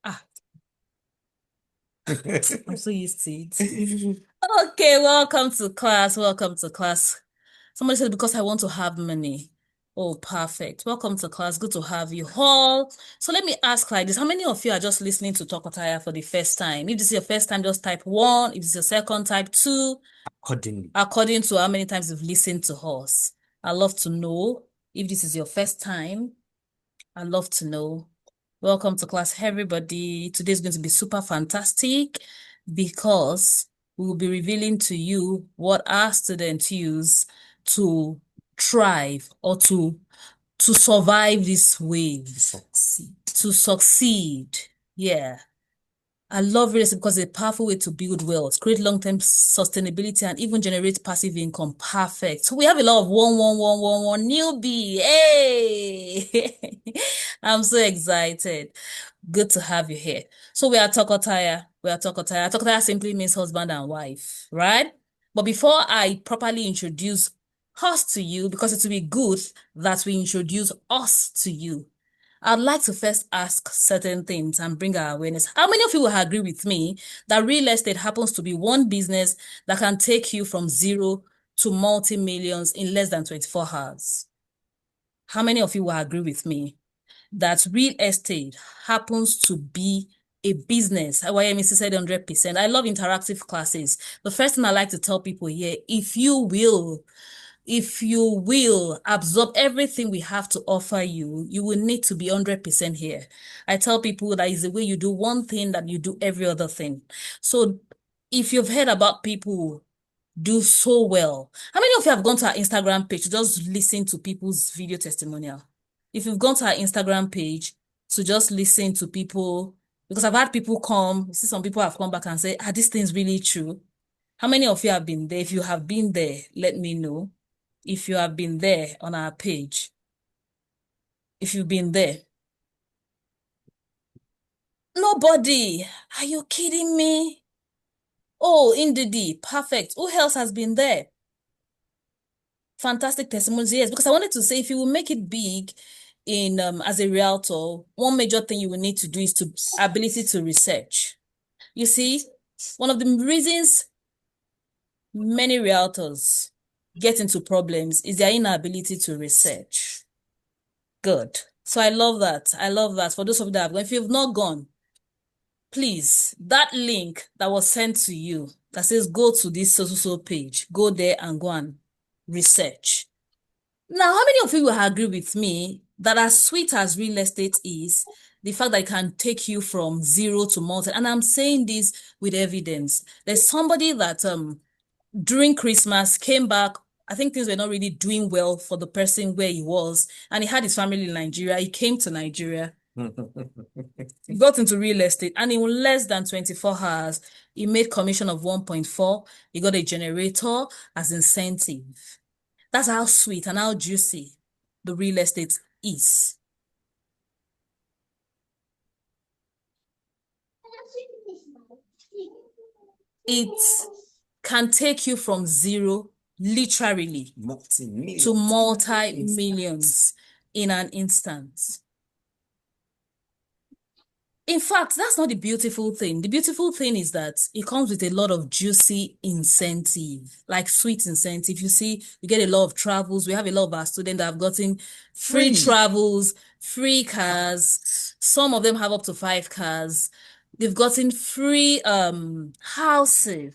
Ah, I'm so used to it. Okay, welcome to class. Welcome to class. Somebody said because I want to have money. Oh, perfect. Welcome to class. Good to have you all. So let me ask like this. How many of you are just listening to Talk Attire for the first time? If this is your first time, just type 1. If this is your second, type 2. According to how many times you've listened to us. I'd love to know if this is your first time. I'd love to know. Welcome to class, everybody. Today's going to be super fantastic because we will be revealing to you what our students use to thrive or to survive this wave. To succeed. Yeah. I love real estate because it's a powerful way to build wealth, create long-term sustainability, and even generate passive income. Perfect. So we have a lot of 11111 newbie. Hey, I'm so excited. Good to have you here. So we are Tokotaya. We are Tokotaya. Tokotaya simply means husband and wife, right? But before I properly introduce us to you, because it will be good that we introduce us to you, I'd like to first ask certain things and bring our awareness. How many of you will agree with me that real estate happens to be one business that can take you from zero to multi-millions in less than 24 hours? How many of you will agree with me that real estate happens to be a business? YMC said 100%. I love interactive classes. The first thing I like to tell people here, if you will absorb everything we have to offer you, you will need to be 100% here. I tell people that is the way you do one thing that you do every other thing. So if you've heard about people do so well, how many of you have gone to our Instagram page to just listen to people's video testimonial? If you've gone to our Instagram page to just listen to people, because I've had people come, you see some people have come back and say, this thing's really true. How many of you have been there? If you have been there, let me know. If you have been there on our page, if you've been there. Nobody. Are you kidding me? Oh, indeed. Perfect. Who else has been there? Fantastic testimonies. Yes, because I wanted to say if you will make it big in as a realtor, one major thing you will need to do is to ability to research. You see, one of the reasons many realtors get into problems is their inability to research. Good. So I love that. I love that. For those of you that have gone, if you've not gone, please, that link that was sent to you that says go to this so page, go there and go and research. Now, how many of you will agree with me that as sweet as real estate is, the fact that it can take you from zero to multi, and I'm saying this with evidence. There's somebody that during Christmas came back. I think things were not really doing well for the person where he was, and he had his family in Nigeria. He came to Nigeria. He got into real estate, and in less than 24 hours, he made commission of 1.4. He got a generator as incentive. That's how sweet and how juicy the real estate is. It can take you from zero, literally, to multi-millions in an instant. In fact, that's not the beautiful thing. The beautiful thing is that it comes with a lot of juicy incentive, like sweet incentive. You see, we get a lot of travels. We have a lot of our students that have gotten free travels, free cars. Some of them have up to 5 cars. They've gotten free houses,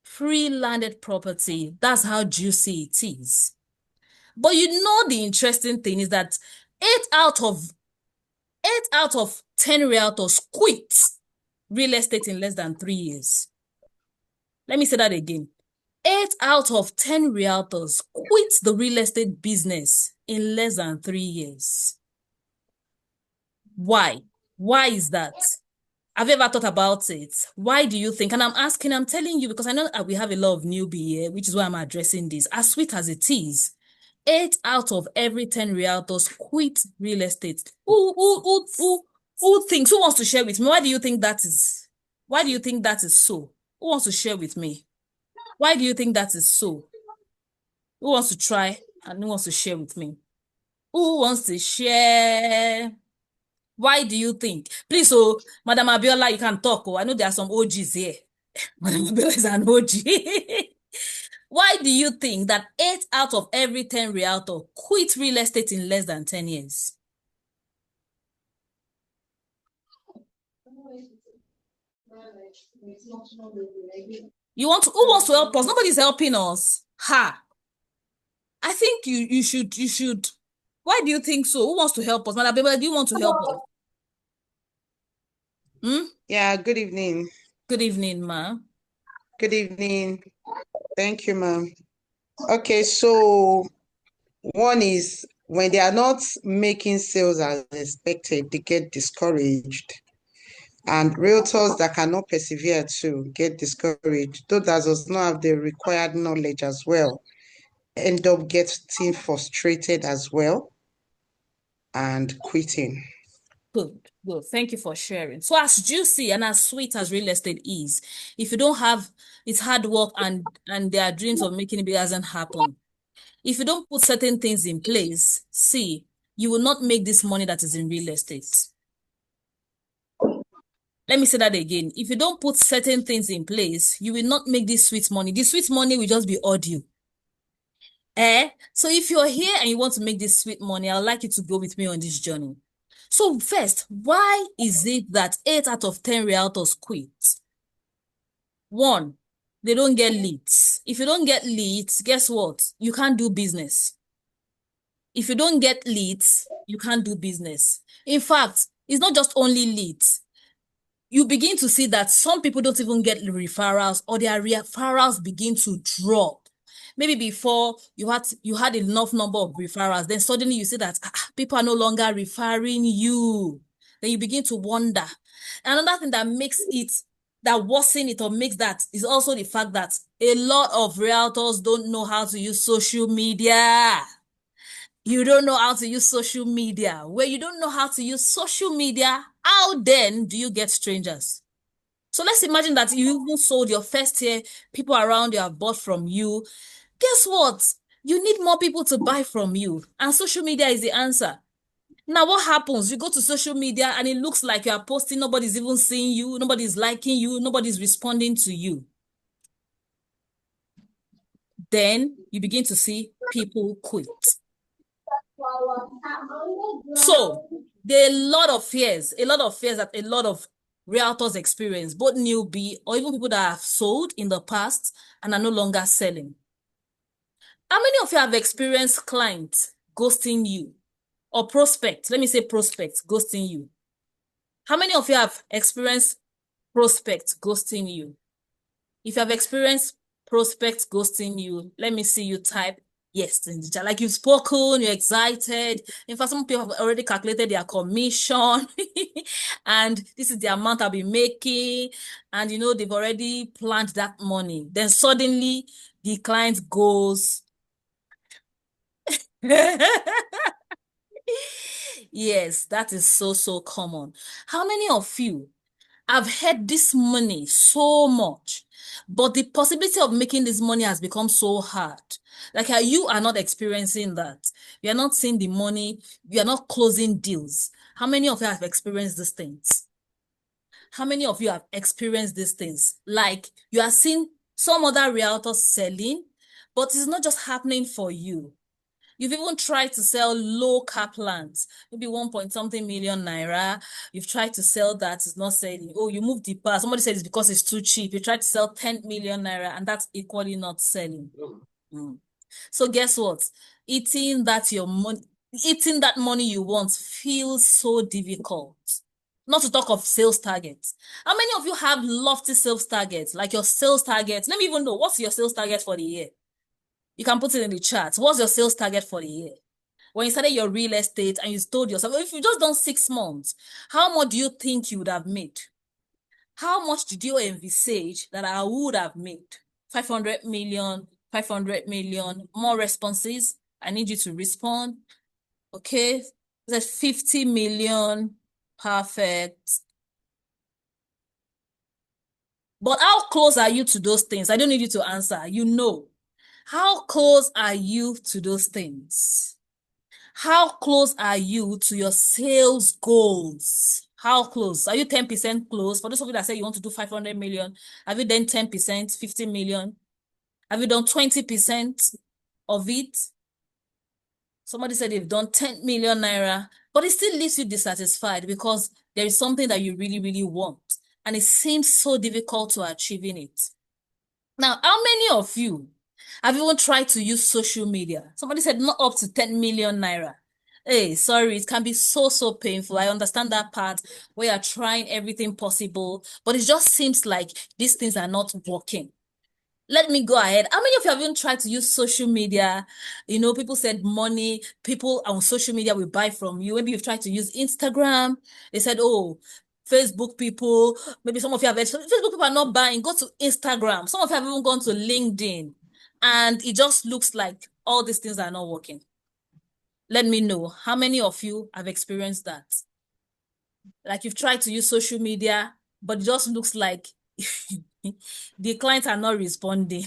free landed property. That's how juicy it is. But you know the interesting thing is that 8 out of 10 realtors quit real estate in less than 3 years. Let me say that again. 8 out of 10 realtors quit the real estate business in less than 3 years. Why? Why is that? Have you ever thought about it? Why do you think? And I'm telling you, because I know that we have a lot of newbie here, which is why I'm addressing this. As sweet as it is, 8 out of every 10 realtors quit real estate. Who thinks? Who wants to share with me? Why do you think that is? Why do you think that is so? Who wants to share with me? Why do you think that is so? Who wants to try and who wants to share with me? Who wants to share? Why do you think? Please, oh, Madam Abiola, you can talk. Oh, I know there are some OGs here. Madam Abiola is an OG. Why do you think that 8 out of every 10 realtor quit real estate in less than 10 years? Who wants to help us? Nobody's helping us. Ha! I think you should. Why do you think so? Who wants to help us? Madam Abiola, do you want to help us? Hmm? Yeah, good evening. Good evening, ma. Good evening. Thank you, ma'am. Okay, so one is when they are not making sales as expected, they get discouraged. And realtors that cannot persevere to get discouraged, those that does not have the required knowledge as well, end up getting frustrated as well and quitting. Good, good. Thank you for sharing. So as juicy and as sweet as real estate is, if you don't have it's hard work and their dreams of making it big hasn't happened. If you don't put certain things in place, see, you will not make this money that is in real estate. Let me say that again. If you don't put certain things in place, you will not make this sweet money. The sweet money will just be audio. So if you're here and you want to make this sweet money, I'd like you to go with me on this journey. So first, why is it that 8 out of 10 realtors quit? One, they don't get leads. If you don't get leads, guess what? You can't do business. If you don't get leads, you can't do business. In fact, it's not just only leads. You begin to see that some people don't even get referrals, or their referrals begin to drop. Maybe before you had enough number of referrals, then suddenly you see that people are no longer referring you. Then you begin to wonder. Another thing that worsen it or makes that is also the fact that a lot of realtors don't know how to use social media. You don't know how to use social media. Where you don't know how to use social media, how then do you get strangers? So let's imagine that you even sold your first year, people around you have bought from you. Guess what? You need more people to buy from you, and social media is the answer. Now, what happens? You go to social media and it looks like you are posting, nobody's even seeing you, nobody's liking you, nobody's responding to you. Then you begin to see people quit. So there are a lot of fears that a lot of realtors experience, both newbie or even people that have sold in the past and are no longer selling. How many of you have experienced clients ghosting you or prospects? Let me say prospects ghosting you. How many of you have experienced prospects ghosting you? If you have experienced prospects ghosting you, let me see you type yes in the chat. Like you've spoken, you're excited. In fact, some people have already calculated their commission and this is the amount I'll be making. And they've already planned that money. Then suddenly the client goes. Yes, that is so, so common. How many of you have had this money so much, but the possibility of making this money has become so hard? Like you are not experiencing that. You are not seeing the money. You are not closing deals. How many of you have experienced these things? How many of you have experienced these things? Like you are seeing some other realtors selling, but it's not just happening for you. You've even tried to sell low cap lands, maybe 1 point something million naira. You've tried to sell that, it's not selling. Oh, you moved the bar. Somebody said it's because it's too cheap. You tried to sell 10 million naira and that's equally not selling. Mm. So guess what? Eating that money you want feels so difficult. Not to talk of sales targets. How many of you have lofty sales targets? Like your sales targets. Let me even know, what's your sales target for the year? You can put it in the chat. What's your sales target for the year? When you started your real estate and you told yourself, if you just done 6 months, how much do you think you would have made? How much did you envisage that I would have made? 500 million, 500 million, more responses. I need you to respond. Okay. That's 50 million. Perfect. But how close are you to those things? I don't need you to answer. You know. How close are you to those things? How close are you to your sales goals? How close? Are you 10% close? For those of you that say you want to do 500 million, have you done 10%, 50 million? Have you done 20% of it? Somebody said they've done 10 million naira, but it still leaves you dissatisfied because there is something that you really, really want. And it seems so difficult to achieving it. Now, how many of you have even tried to use social media? Somebody said not up to 10 million naira. Hey, sorry, it can be so, so painful. I understand that part where you're trying everything possible, but it just seems like these things are not working. Let me go ahead. How many of you have even tried to use social media? You know, people said money, people on social media will buy from you. Maybe you've tried to use Instagram. They said, oh, Facebook people, maybe some of you have Facebook people are not buying. Go to Instagram. Some of you have even gone to LinkedIn. And it just looks like all these things are not working. Let me know how many of you have experienced that. Like you've tried to use social media, but it just looks like the clients are not responding.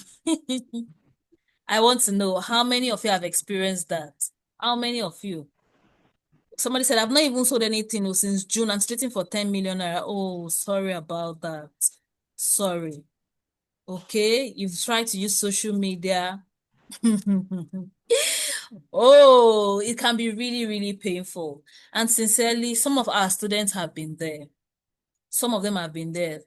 I want to know how many of you have experienced that? How many of you? Somebody said, I've not even sold anything since June. I'm waiting for 10 million naira. Oh, sorry about that. Sorry. Okay, you've tried to use social media. Oh, it can be really, really painful. And sincerely, some of our students have been there. Some of them have been there.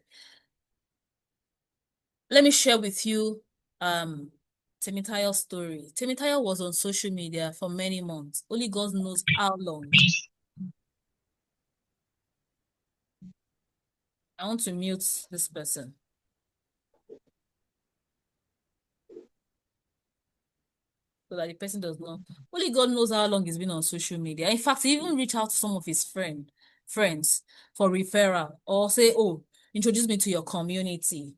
Let me share with you Temitayo's story. Temitayo was on social media for many months. Only God knows how long. I want to mute this person so that the person does not. Only God knows how long he's been on social media. In fact, he even reached out to some of his friends for referral or say, oh, introduce me to your community.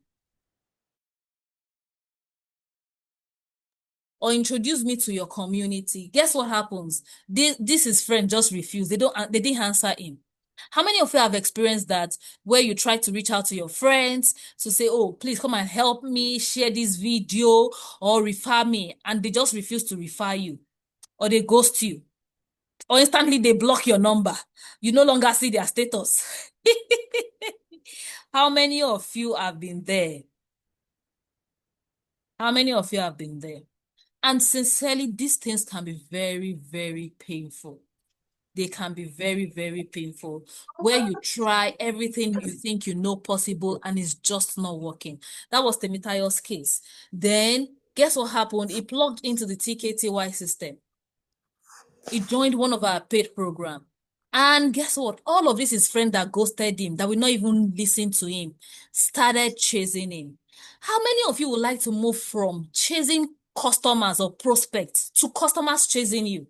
Or introduce me to your community. Guess what happens? This his friend just refused. They didn't answer him. How many of you have experienced that where you try to reach out to your friends to say, oh, please come and help me, share this video or refer me, and they just refuse to refer you or they ghost you or instantly they block your number. You no longer see their status. How many of you have been there? How many of you have been there? And sincerely, these things can be very, very painful. They can be very, very painful, where you try everything you think you know possible and it's just not working. That was Temitayo's case. Then, guess what happened? He plugged into the TKTY system. He joined one of our paid program. And guess what? All of this his friend that ghosted him, that will not even listen to him, started chasing him. How many of you would like to move from chasing customers or prospects to customers chasing you?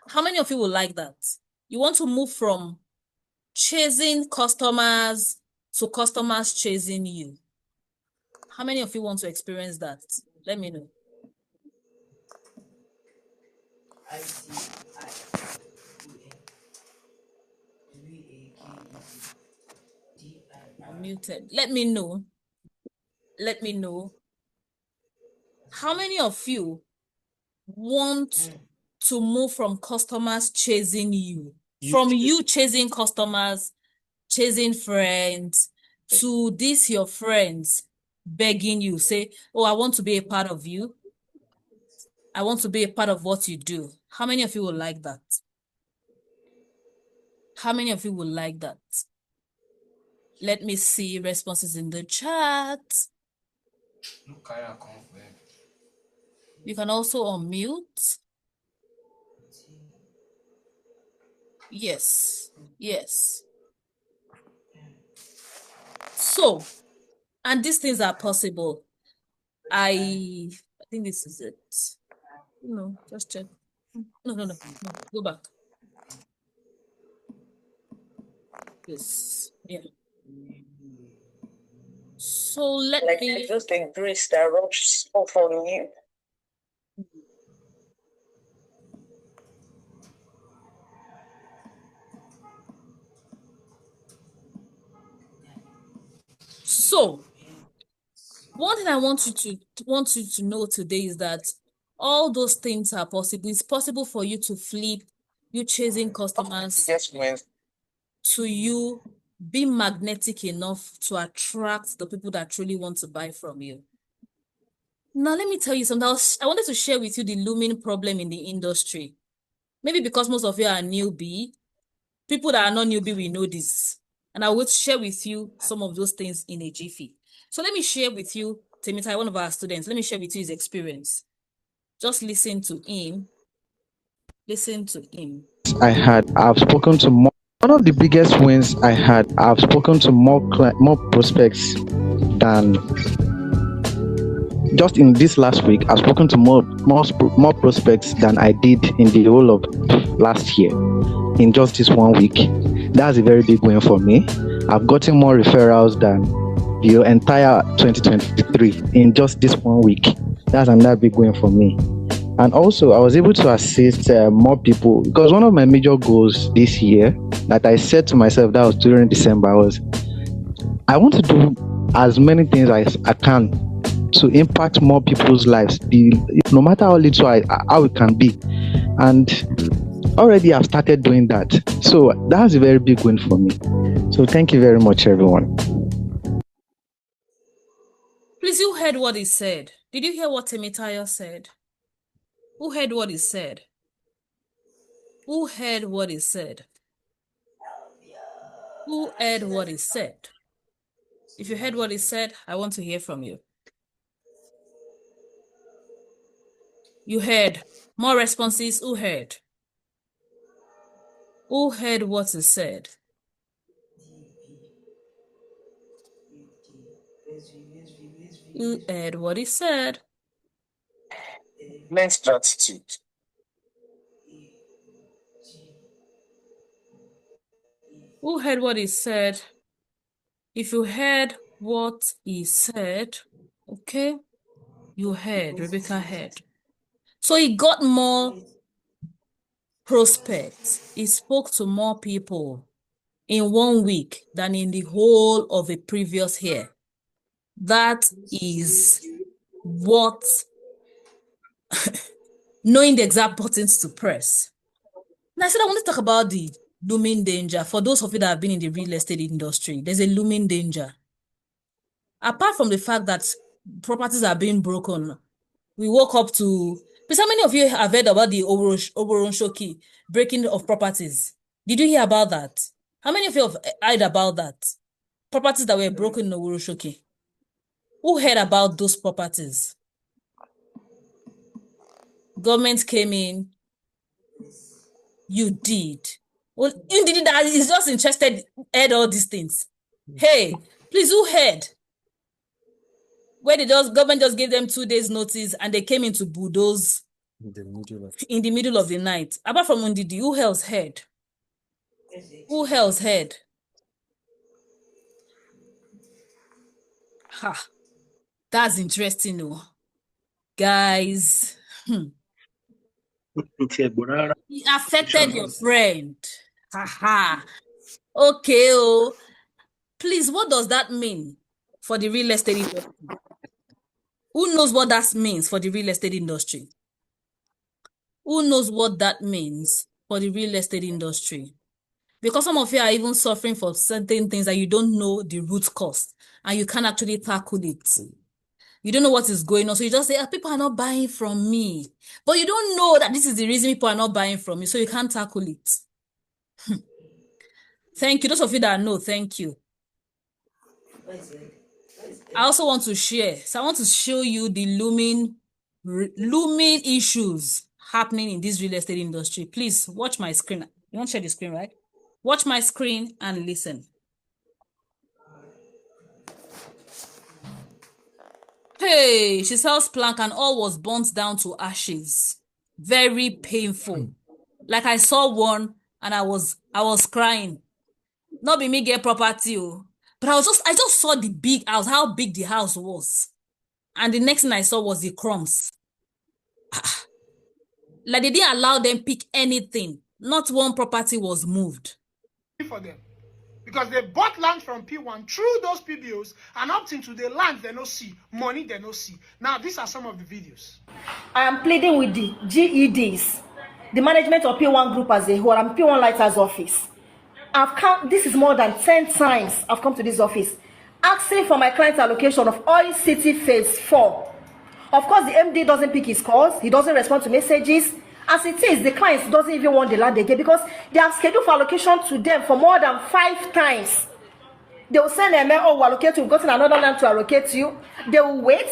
How many of you would like that? You want to move from chasing customers to customers chasing you. How many of you want to experience that? Let me know. I'm muted. Let me know. Let me know. How many of you want to move from customers chasing you? From you chasing customers, chasing friends, to this your friends begging you, say, oh, I want to be a part of you. I want to be a part of what you do. How many of you would like that? How many of you would like that? Let me see responses in the chat. You can also unmute. Yes. Yes. So, and these things are possible. I think this is it. No, just check. No. Go back. Yes. Yeah. So let me just a grace that rubs off on you. so one thing I want you to know today is that All those things are possible. It's possible for you to flip, you chasing customers, to you being magnetic enough to attract the people that truly want to buy from you. Now, let me tell you something. I wanted to share with you the looming problem in the industry. Maybe because most of you are newbie, people that are not newbie will know this. And I will share with you some of those things in a jiffy. So let me share with you, Temitai, one of our students, let me share with you his experience. Just listen to him. Listen to him. I've spoken to more. One of the biggest wins I had, I've spoken to more prospects than just in this last week. I've spoken to more prospects than I did in the whole of last year. In just this 1 week, that's a very big win for me. I've gotten more referrals than the entire 2023 in just this 1 week. That's another big win for me. And also, I was able to assist more people, because one of my major goals this year that I said to myself, that was during December, was I want to do as many things as I can to impact more people's lives, no matter how little how it can be. And already I've started doing that. So that's a very big win for me. So thank you very much, everyone. Please, you heard what he said. Did you hear what Temitayo said? Who heard what he said? Who heard what he said? Who heard what he said? If you heard what he said, I want to hear from you. You heard. More responses. Who heard? Who heard what he said? Who heard what he said? Learn gratitude. Who heard what he said? If you heard what he said, okay, you heard. Rebecca heard. So he got more prospects. He spoke to more people in 1 week than in the whole of a previous year. That is what knowing the exact buttons to press. Now, I said I want to talk about the looming danger. For those of you that have been in the real estate industry, there's a looming danger. Apart from the fact that properties are being broken, we woke up to... Because how many of you have heard about the Oboronshoki breaking of properties? Did you hear about that? How many of you have heard about that? Properties that were broken in Oboronshoki. Who heard about those properties? Government came in. You did. Well, you did that. He's just interested, heard all these things. Hey, please, who heard? Where government just gave them 2 days notice and they came into bulldoze in the middle of the night. Apart from Undidi, who else heard? Who else heard? Ha, that's interesting, oh. Guys. It affected your friend. Ha. Okay, oh. Please, what does that mean for the real estate industry? Who knows what that means for the real estate industry? Who knows what that means for the real estate industry? Because some of you are even suffering for certain things that you don't know the root cause and you can't actually tackle it. You don't know what is going on. So you just say, people are not buying from me. But you don't know that this is the reason people are not buying from you. So you can't tackle it. Thank you. Those of you that know, thank you. I also want to share. So I want to show you the looming issues happening in this real estate industry. Please watch my screen. You want to share the screen, right? Watch my screen and listen. Hey, she sells plank and all was burnt down to ashes. Very painful. Like I saw one and I was crying. Not be me get property, but I just saw the big house, how big the house was. And the next thing I saw was the crumbs. Like they didn't allow them pick anything. Not one property was moved. For them. because they bought land from P1 through those PBOs and up into the land they no see, money they no see. Now, these are some of the videos. I am pleading with the GEDs, the management of P1 Group as a whole. I'm P1 Lighters office. I've come, this is more than 10 times I've come to this office asking for my client's allocation of Oil City Phase 4. Of course, the MD doesn't pick his calls. He doesn't respond to messages. As it is, the client doesn't even want the land again because they have scheduled for allocation to them for more than 5 times. They will send a mail, oh, we'll allocate you, we've gotten another land to allocate to you. They will wait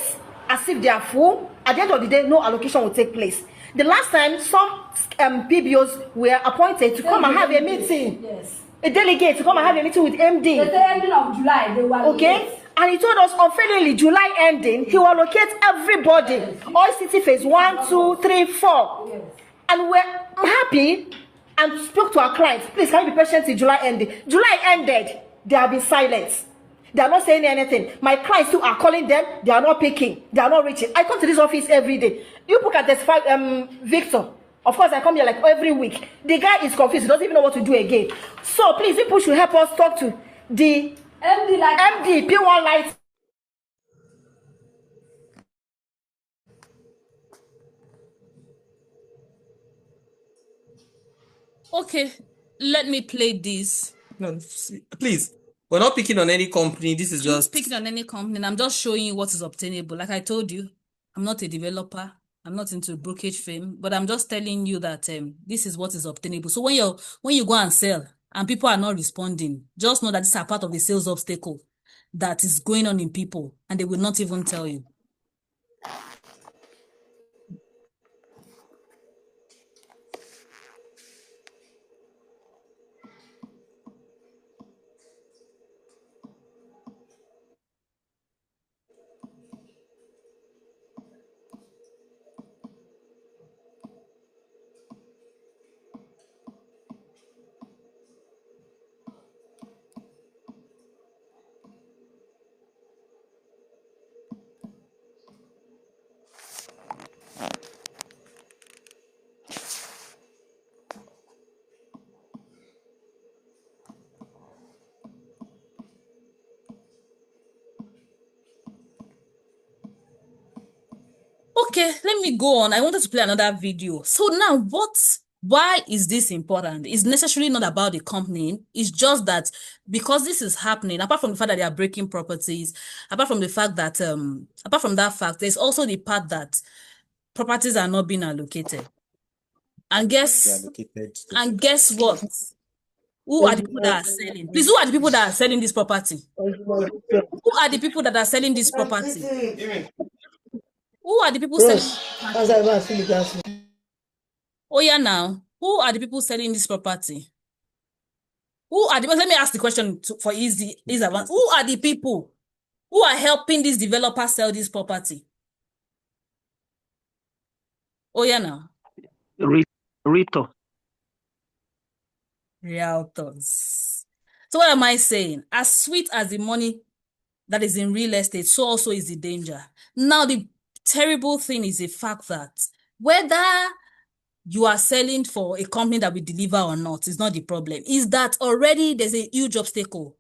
as if they are full. At the end of the day, no allocation will take place. The last time, some PBOs were appointed to come and have a meeting. Yes. A delegate to come and have a meeting with MD. The ending of July, they were okay? And he told us unfairly, July ending, he will allocate everybody. Yes. All City Phase 1, 2, 3, 4. Yes. And we're happy and spoke to our clients. Please, can you be patient till July ending? July ended. They have been silent. They are not saying anything. My clients too are calling them. They are not picking. They are not reaching. I come to this office every day. You look at this Victor. Of course, I come here like every week. The guy is confused. He doesn't even know what to do again. So please, people should help us talk to the MD P1 Light. Okay, let me play this. No, please. We're not picking on any company. This is just picking on any company. And I'm just showing you what is obtainable. Like I told you, I'm not a developer. I'm not into brokerage firm, but I'm just telling you that this is what is obtainable. So when you go and sell and people are not responding, just know that these are part of the sales obstacle that is going on in people, and they will not even tell you. Okay, let me go on. I wanted to play another video. So now why is this important? It's necessarily not about the company. It's just that because this is happening, apart from the fact that they are breaking properties, apart from that fact, there's also the part that properties are not being allocated. And guess what? Who are the people that are selling? Please, who are the people that are selling this property? Who are the people that are selling this property? Who are the people selling? Oh yeah, now who are the people selling this property? Who are the? Let me ask the question for easy advance. Who are the people who are helping this developer sell this property? Oh yeah, now Realtors. So what am I saying? As sweet as the money that is in real estate, so also is the danger. Now the terrible thing is the fact that whether you are selling for a company that will deliver or not is not the problem. Is that already there's a huge obstacle.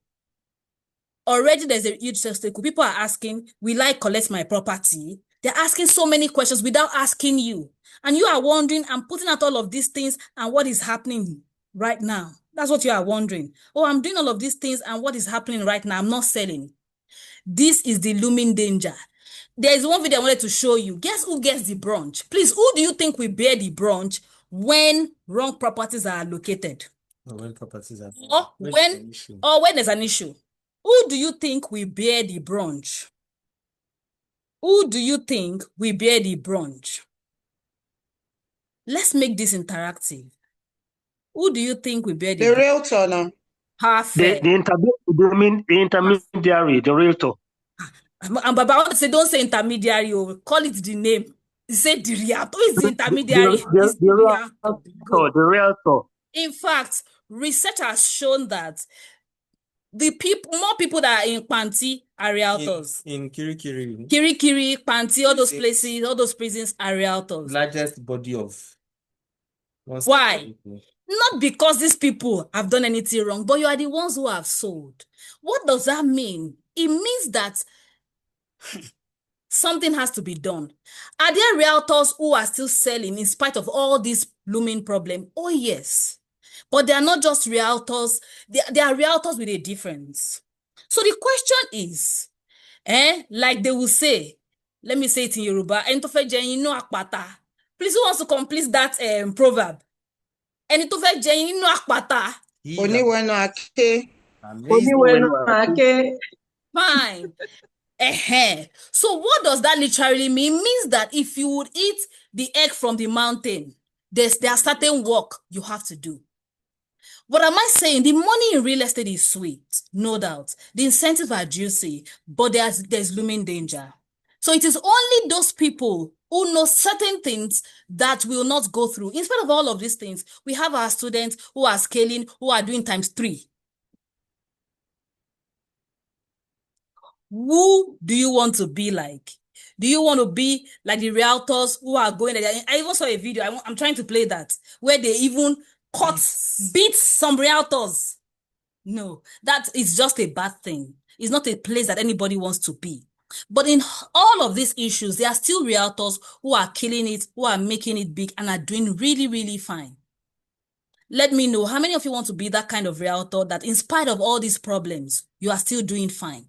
Already there's a huge obstacle. People are asking, will I collect my property? They're asking so many questions without asking you. And you are wondering, I'm putting out all of these things and what is happening right now. That's what you are wondering. Oh, I'm doing all of these things and what is happening right now? I'm not selling. This is the looming danger. There is one video I wanted to show you. Guess who gets the brunch? Please, who do you think will bear the brunch when wrong properties are allocated? when properties are Or when there's an issue. Who do you think will bear the brunch? Who do you think will bear the brunch? Let's make this interactive. Who do you think will bear the realtor now? Perfect. The intermediary, the realtor. And Baba, I want to say, don't say intermediary, or call it the name. Say the realtor. Who is the intermediary? The realtor. In fact, research has shown that more people that are in Panti are realtors. In Kirikiri. Kirikiri, Panti, all those places, all those prisons are realtors. Largest body of. Why? Not because these people have done anything wrong, but you are the ones who have sold. What does that mean? It means that something has to be done. Are there realtors who are still selling in spite of all this looming problem? Oh, yes. But they are not just realtors. They are realtors with a difference. So the question is, like they will say, let me say it in Yoruba, ẹni tó fẹ́ jẹ ẹyin inú àpáta. Please, who wants to complete that proverb? Ẹni tó fẹ́ jẹ ẹyin inú àpáta. Oníwẹ̀nu àké. Oníwẹ̀nu àké. Fine. So what does that literally mean? It means that if you would eat the egg from the mountain, there are certain work you have to do. What am I saying? The money in real estate is sweet, no doubt. The incentives are juicy, but there's looming danger. So it is only those people who know certain things that will not go through. In spite of all of these things, we have our students who are scaling, who are doing ×3. Who do you want to be like? Do you want to be like the realtors who are going there? I even saw a video, I'm trying to play that, where they even beat some realtors. No, that is just a bad thing. It's not a place that anybody wants to be. But in all of these issues, there are still realtors who are killing it, who are making it big, and are doing really, really fine. Let me know, how many of you want to be that kind of realtor that in spite of all these problems, you are still doing fine?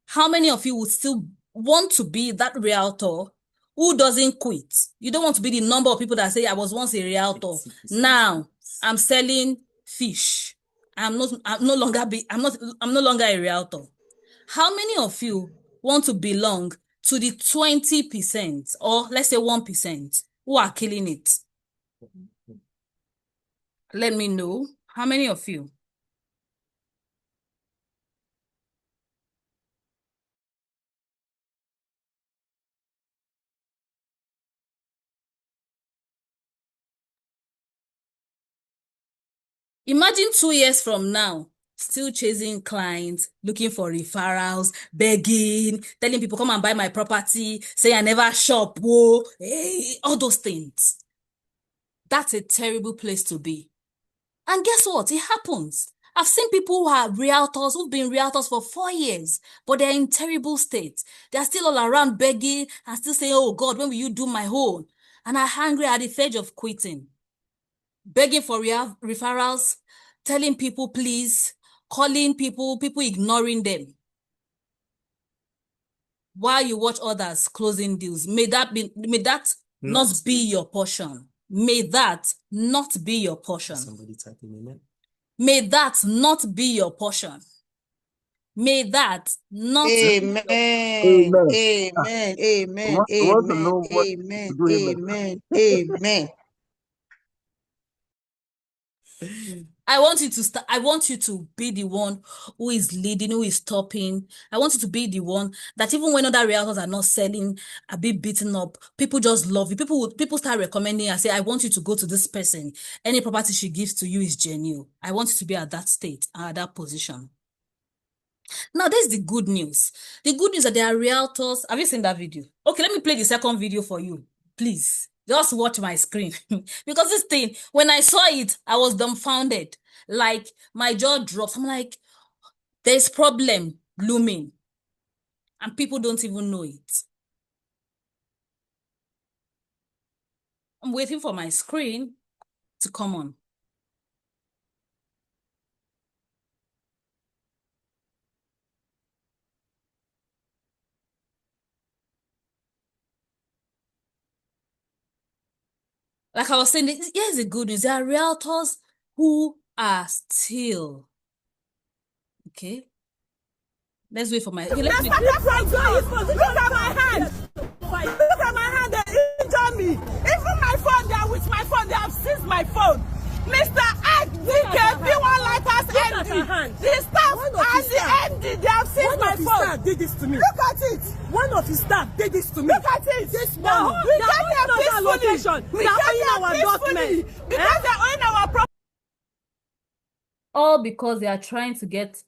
How many of you would still want to be that realtor who doesn't quit? You don't want to be the number of people that say, I was once a realtor. Now I'm selling fish. I'm no longer a realtor. How many of you want to belong to the 20%, or let's say 1%, who are killing it? Let me know. How many of you? Imagine 2 years from now, still chasing clients, looking for referrals, begging, telling people, come and buy my property, say I never shop, whoa, hey, all those things. That's a terrible place to be. And guess what? It happens. I've seen people who are realtors, who've been realtors for 4 years, but they're in terrible state. They're still all around begging and still saying, oh God, when will you do my own? And are hungry at the verge of quitting. Begging for referrals, telling people please, calling people ignoring them. While you watch others closing deals, may that not be your portion. May that not be your portion. Somebody typing amen. May that not be your portion. May that not Amen. Amen. Amen. Amen. I want to Amen. know what Amen. to do. Amen. Amen. I want you to be the one who is leading, who is stopping. I want you to be the one that even when other realtors are not selling, a bit beaten up, people just love you. People start recommending and say, I want you to go to this person. Any property she gives to you is genuine. I want you to be at that state, at that position. Now, there's the good news. The good news is that there are realtors. Have you seen that video? Okay, let me play the second video for you. Please, just watch my screen. Because this thing, when I saw it, I was dumbfounded. Like, my jaw drops. I'm like, there's problem looming. And people don't even know it. I'm waiting for my screen to come on. Like I was saying, here's the good news. There are realtors who are still. Okay. Let's wait for my. Okay, let's wait. Look at my hand. Look at my hand. They injured me. Even my phone, they are with my phone. They have seized my phone. Mr. Ed, DK, B1 Lighters, MD. The staff and the MD, they have seized my phone. One of his staff did this to me. Look at it. One of his staff did this to me. Look at it. This morning. We get there peacefully. We get there peacefully. Because they own our property. All because they are trying to get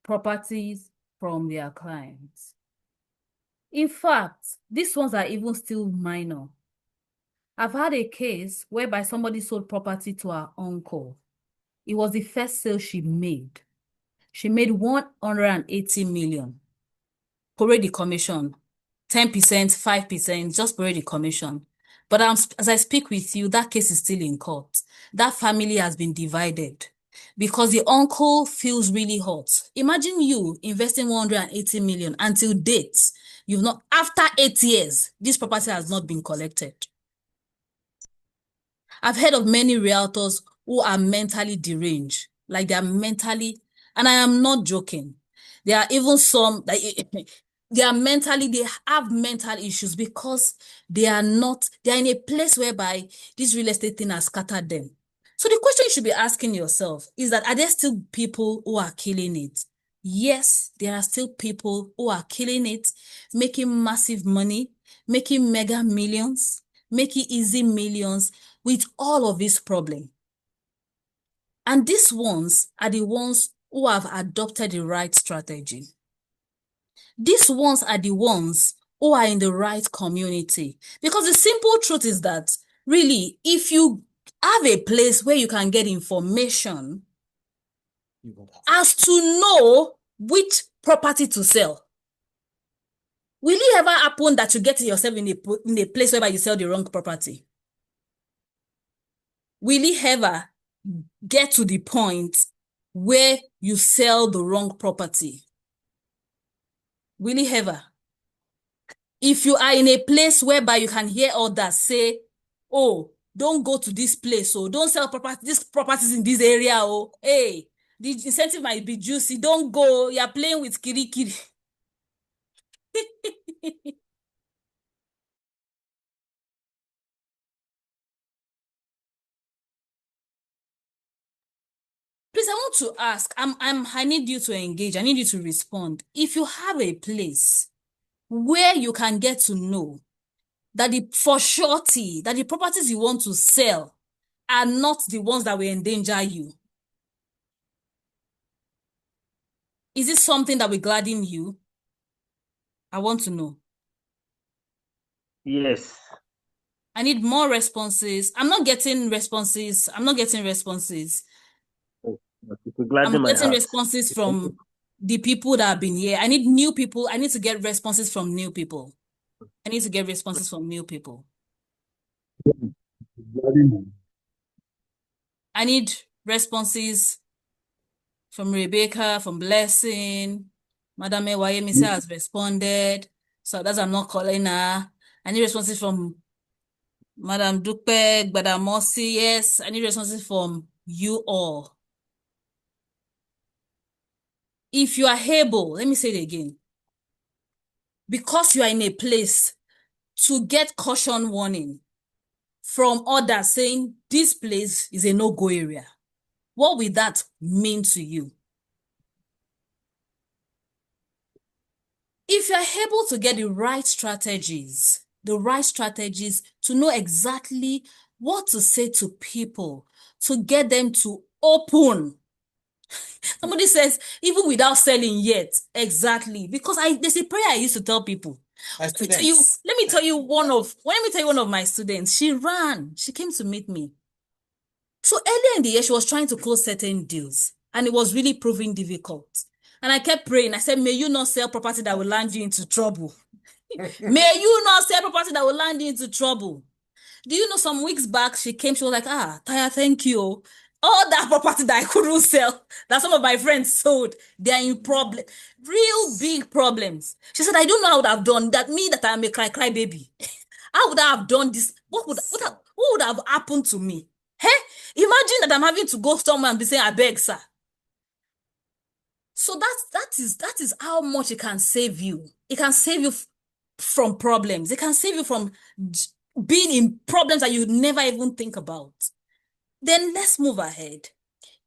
properties from their clients. In fact, these ones are even still minor. I've had a case whereby somebody sold property to her uncle. It was the first sale she made. She made 180 million. Prorate the commission. 10%, 5%, just prorate the commission. But as I speak with you, that case is still in court. That family has been divided because the uncle feels really hot. Imagine you investing 180 million until date. You've not, after 8 years, this property has not been collected. I've heard of many realtors who are mentally deranged, like they're mentally, and I am not joking. There are even some that they have mental issues because they are in a place whereby this real estate thing has scattered them. So the question you should be asking yourself is that, are there still people who are killing it? Yes, there are still people who are killing it, making massive money, making mega millions, making easy millions with all of this problem. And these ones are the ones who have adopted the right strategy. These ones are the ones who are in the right community. Because the simple truth is that, really, if you have a place where you can get information as to know which property to sell, will it ever happen that you get yourself in a place where you sell the wrong property? Will it ever get to the point where you sell the wrong property? Will it ever? If you are in a place whereby you can hear others say, oh, don't go to this place, oh, don't sell these properties in this area, oh, hey, the incentive might be juicy, don't go, you're playing with kiri. Please, I want to ask, I need you to engage, I need you to respond. If you have a place where you can get to know that for surety that the properties you want to sell are not the ones that will endanger you, is it something that will gladden you? I want to know. Yes. I need more responses. I'm not getting responses. It will I'm gladden my getting heart. responses from the people that have been here. I need new people. I need to get responses from new people. I need responses from Rebecca, from Blessing. Madam Ewayemisi has responded. So that's I'm not calling her. I need responses from Madam Dupe, Gbadamosi. Yes, I need responses from you all. If you are able, let me say it again. Because you are in a place to get caution warning from others saying this place is a no-go area, what will that mean to you? If you're able to get the right strategies to know exactly what to say to people, to get them to open. Somebody says, even without selling yet. Exactly. Because there's a prayer I used to tell people. Let me tell you one of my students. She came to meet me. So earlier in the year, she was trying to close certain deals, and it was really proving difficult. And I kept praying. I said, may you not sell property that will land you into trouble. May you not sell property that will land you into trouble. Do you know, some weeks back, she came, she was like, Taya, thank you. All that property that I couldn't sell, that some of my friends sold, they are in real big problems. She said, I don't know how I would have done that. Me, that I'm a cry baby. How would I have done this? What would have happened to me? Hey, imagine that I'm having to go somewhere and be saying, I beg, sir. So that is how much it can save you. It can save you from problems. It can save you from being in problems that you never even think about. Then let's move ahead.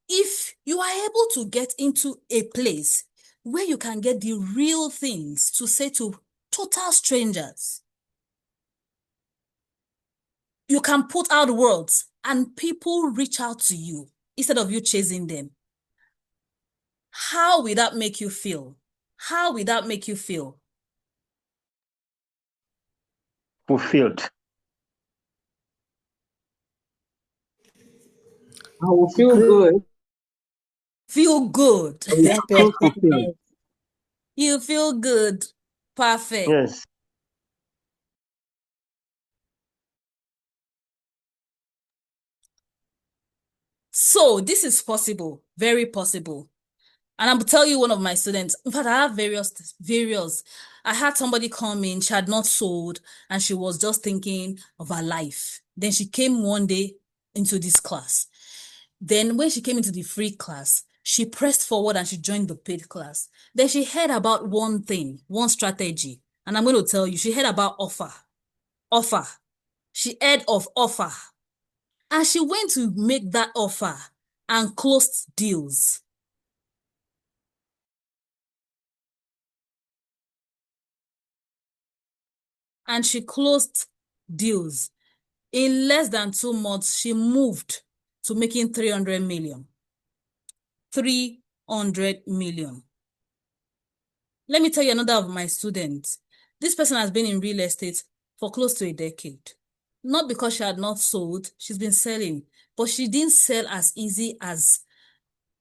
If you are able to get into a place where you can get the real things to say to total strangers, you can put out words and people reach out to you instead of you chasing them. How will that make you feel? Fulfilled. I will feel good. Feel good. Yeah, feel fulfilled. You feel good. Perfect. Yes. So this is possible, very possible. And I'm tell you one of my students, in fact, I have various. I had somebody come in, she had not sold, and she was just thinking of her life. Then she came one day into this class. Then when she came into the free class, she pressed forward and she joined the paid class. Then she heard about one thing, one strategy. And I'm going to tell you, she heard about offer. She heard of offer. And she went to make that offer and closed deals. And she closed deals. In less than 2 months, she moved to making 300 million. 300 million. Let me tell you another of my students. This person has been in real estate for close to a decade. Not because she had not sold, she's been selling, but she didn't sell as easy as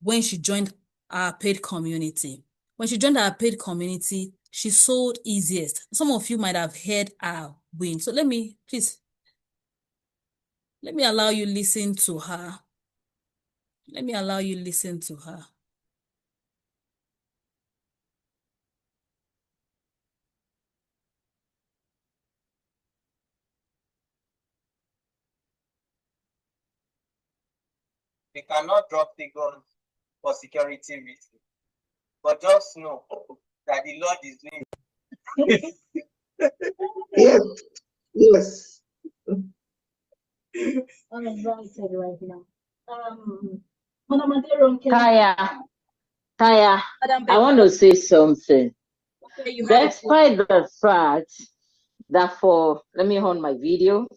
when she joined our paid community. When she joined our paid community, she sold easiest. Some of you might have heard her win. So let me allow you listen to her. Let me allow you listen to her. We cannot drop figures for security reasons. But just know that the Lord is doing Yes. Yes. I'm excited right now. Kaya, I want to say something. Despite the fact that let me on my video.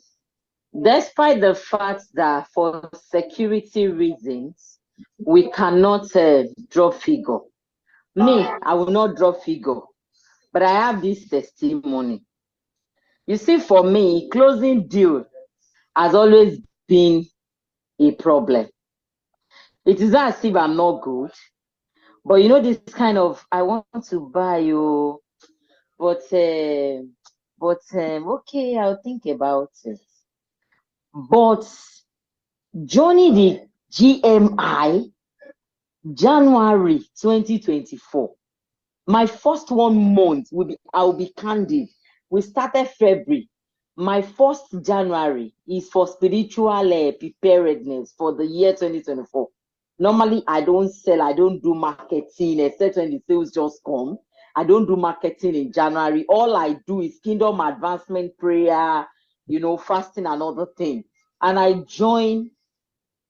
Despite the fact that for security reasons, we cannot drop figure. Me, I will not drop figure, but I have this testimony. You see, for me, closing deal has always been a problem. It is not as if I'm not good, but you know, this kind of, I want to buy you, but okay, I'll think about it. But joining the GMI, January 2024, my first 1 month I will be candid. We started February. My first January is for spiritual preparedness for the year 2024. Normally, I don't sell, I don't do marketing, except when the sales just come. I don't do marketing in January. All I do is kingdom advancement prayer, fasting and other things. And I join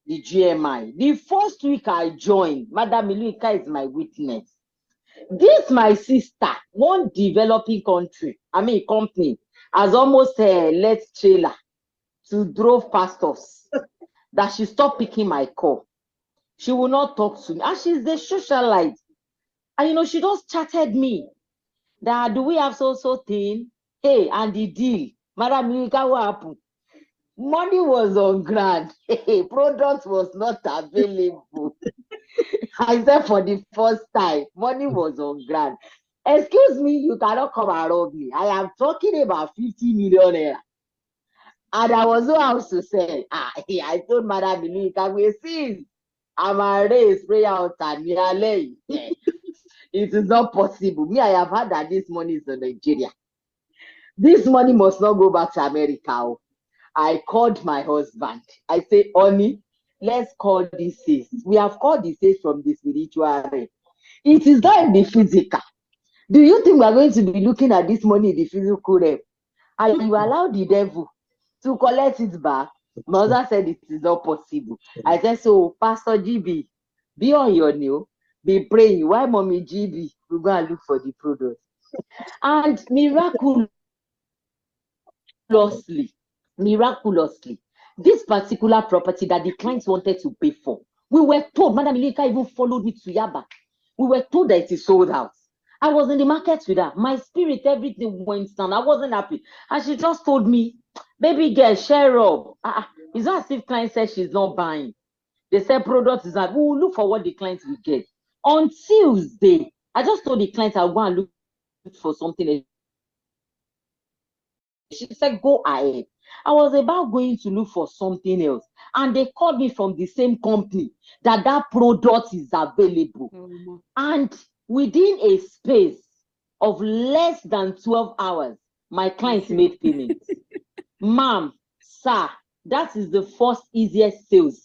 the GMI. The first week I joined, Madam Iluika is my witness. This my sister, one developing company, has almost let trailer to drove pastors that she stopped picking my call. She will not talk to me. And she's the socialite. And she just chatted me. That do we have so thing? Hey, and the deal. Madam Iluika, what happened? Money was on ground. Product was not available. I said for the first time, money was on ground. Excuse me, you cannot come around me. I am talking about 50 million naira. And I was no house to sell. I told Madam Billy, can we see? I'm a race prayer altar. It is not possible. Me, I have heard that this money is in Nigeria. This money must not go back to America. I called my husband. I said, honey, let's call this says. We have called the says from the spiritual realm. It is not in the physical. Do you think we are going to be looking at this money in the physical realm? And you allow the devil to collect it back? Mother said it is not possible. I said, so Pastor GB, be on your knee, be praying. Why Mommy GB will go and look for the product? And miraculously, this particular property that the clients wanted to pay for, we were told, Madam Ilika even followed me to Yaba. We were told that it is sold out. I was in the market with her. My spirit, everything went down. I wasn't happy. And she just told me, baby girl, share up. It's not as if client said she's not buying. They said product is that we will look for what the clients will get. On Tuesday, I just told the client I'll go and look for something else. She said, go ahead. I was about going to look for something else, and they called me from the same company that product is available. And within a space of less than 12 hours, my clients made payments. Ma'am, sir, that is the first easiest sales.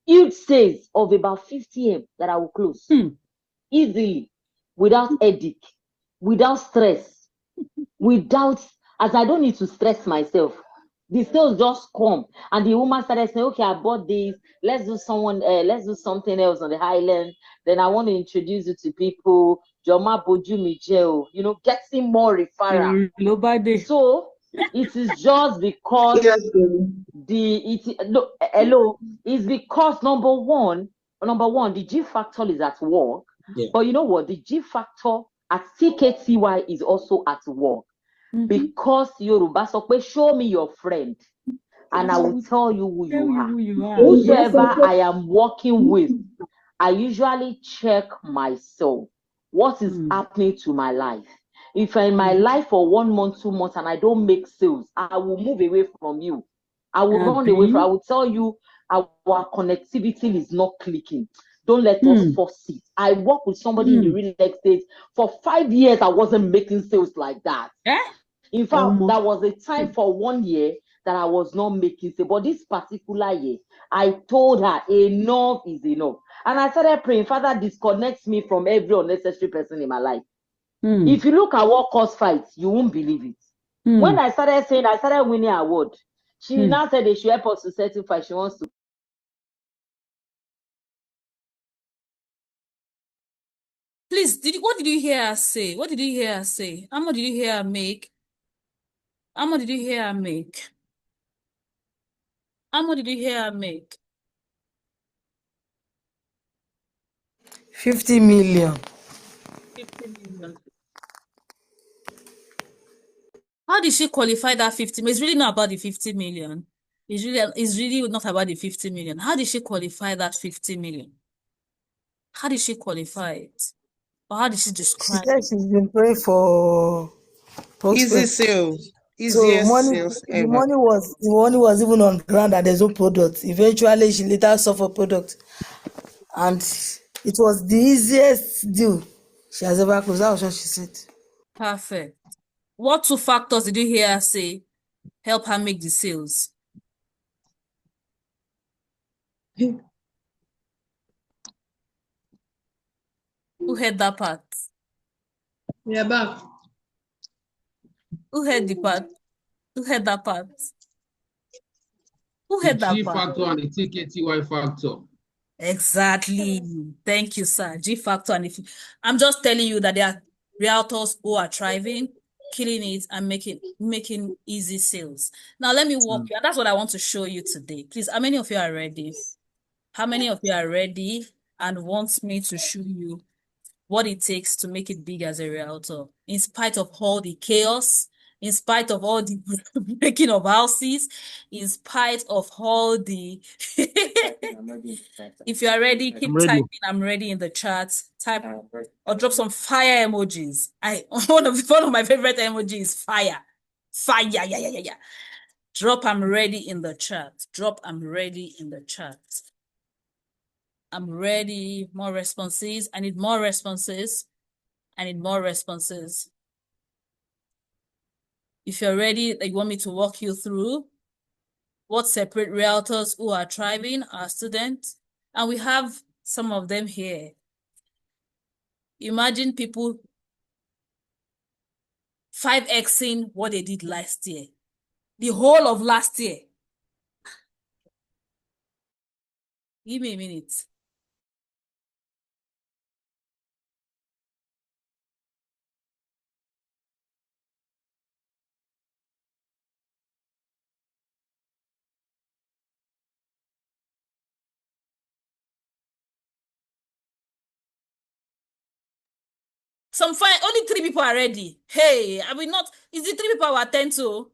Huge sales of about 50M that I will close easily, without headache, without stress, without, as I don't need to stress myself. The sales just come, and the woman started saying, okay, I bought this, let's do something else on the highland. Then I want to introduce you to people, Joma Boju Mijeo, getting more referral. So it is just because it's because number one, the G factor is at work. Yeah. But you know what? The G factor at TKTY is also at work. Because Yoruba so show me your friend, and I will tell you who you are. Whosoever I am working with, I usually check myself. What is happening to my life? If I'm in my life for 1 month, 2 months, and I don't make sales, I will move away from you. I will run away from. I will tell you our connectivity is not clicking. Don't let us force it. I work with somebody in the real estate for 5 years. I wasn't making sales like that. In fact, there was a time for 1 year that I was not making sales. But this particular year, I told her enough is enough. And I started praying, Father, disconnect me from every unnecessary person in my life. If you look at what caused fights, you won't believe it. When I started saying, I started winning an award. She now said they should help us to certify. She wants to. Please, what did you hear her say? What did you hear her say? How much did you hear her make? How much did you hear her make? How much did you hear her make? 50 million. 50 million. How did she qualify that 50 million? It's really not about the 50 million. It's really not about the 50 million. How did she qualify that 50 million? How did she qualify it? Or how did she She describe said it? she's been praying for Easy prospects. sales. So Easiest sales the ever. money was even on ground and there's no product. Eventually, she later saw for product, and it was the easiest deal she has ever closed. That was what she said. Perfect. What 2 factors did you hear her say help her make the sales? Who heard that part? We are back. Who heard the part? Who heard that part? Who The heard that G part? factor and the TKTY factor. Exactly. Thank you, sir. G factor. And I'm just telling you that there are realtors who are thriving, killing it, and making easy sales. Now let me walk you. And that's what I want to show you today. Please, how many of you are ready? How many of you are ready and want me to show you what it takes to make it big as a realtor, in spite of all the chaos, in spite of all the breaking of houses, in spite of all the... If you are ready, keep typing, I'm ready in the chat. Type or drop some fire emojis. One of my favorite emojis is fire. Fire, yeah. Drop I'm ready in the chat. Drop I'm ready in the chat. I'm ready. More responses. I need more responses. I need more responses. If you're ready, you want me to walk you through what separate realtors who are thriving, our students, and we have some of them here. Imagine people 5xing what they did last year. The whole of last year. Give me a minute. Only 3 people are ready. Hey, I will not, is it 3 people I will attend to?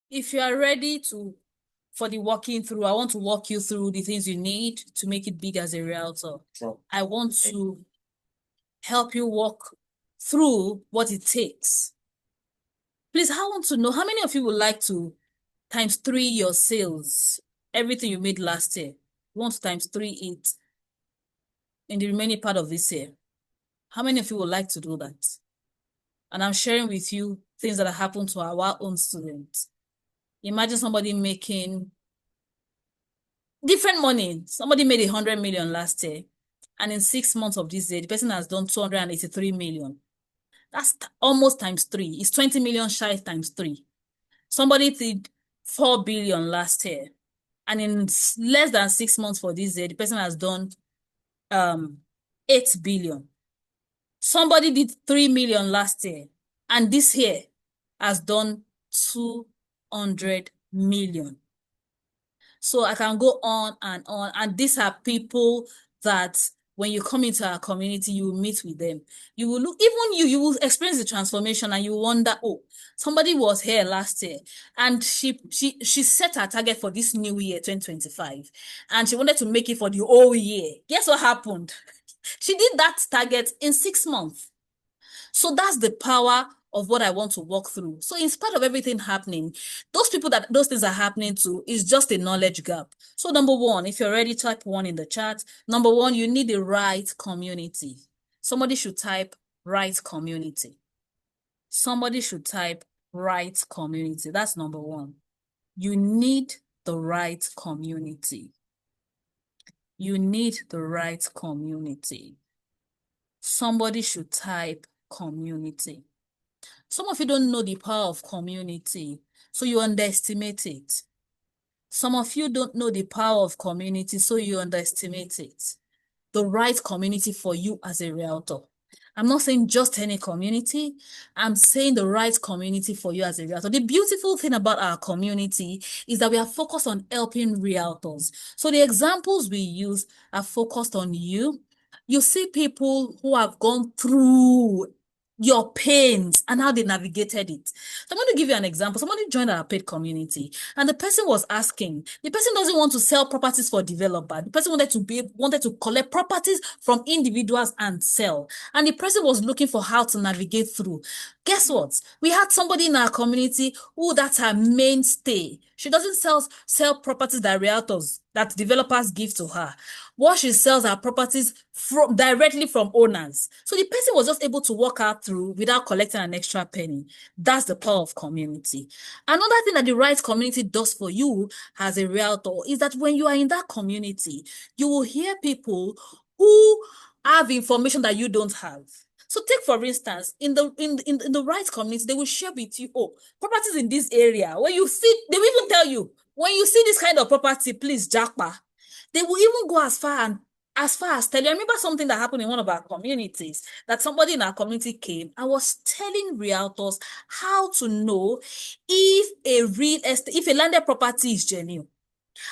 if you are ready for the walking through, I want to walk you through the things you need to make it big as a realtor. I want to help you walk through what it takes. Please, I want to know how many of you would like to times 3 your sales, everything you made last year. You want to times 3 it in the remaining part of this year. How many of you would like to do that? And I'm sharing with you things that have happened to our own students. Imagine somebody making different money. Somebody made 100 million last year, and in 6 months of this year, the person has done 283 million. That's almost times 3. It's 20 million shy times 3. Somebody did 4 billion last year, and in less than 6 months for this year, the person has done 8 billion. Somebody did 3 million last year, and this year has done 200 million. So I can go on, and these are people that when you come into our community, you will meet with them. You will look, even you will experience the transformation, and you wonder, oh, somebody was here last year, and she set her target for this new year, 2025, and she wanted to make it for the whole year. Guess what happened? She did that target in 6 months. So that's the power of what I want to walk through. So in spite of everything happening, those people that those things are happening to is just a knowledge gap. So number 1, if you're ready, type 1 in the chat. Number 1, you need the right community. Somebody should type right community. Somebody should type right community. That's number 1. You need the right community. You need the right community. Somebody should type community. Some of you don't know the power of community, so you underestimate it. Some of you don't know the power of community, so you underestimate it. The right community for you as a realtor. I'm not saying just any community. I'm saying the right community for you as a realtor. The beautiful thing about our community is that we are focused on helping realtors. So the examples we use are focused on you. You see people who have gone through your pains and how they navigated it. So I'm going to give you an example. Somebody joined our paid community, and the person was asking, the person doesn't want to sell properties for developer. The person wanted to collect properties from individuals and sell. And the person was looking for how to navigate through. Guess what? We had somebody in our community who that's her mainstay. She doesn't sell properties that realtors, that developers give to her. What she sells are properties directly from owners. So the person was just able to walk out through without collecting an extra penny. That's the power of community. Another thing that the right community does for you as a realtor is that when you are in that community, you will hear people who have information that you don't have. So take, for instance, in the right community, they will share with you, oh, properties in this area. When you see, they will even tell you, when you see this kind of property, please jackpot. They will even go as far as tell you. I remember something that happened in one of our communities, that somebody in our community came and was telling realtors how to know if a landed property is genuine.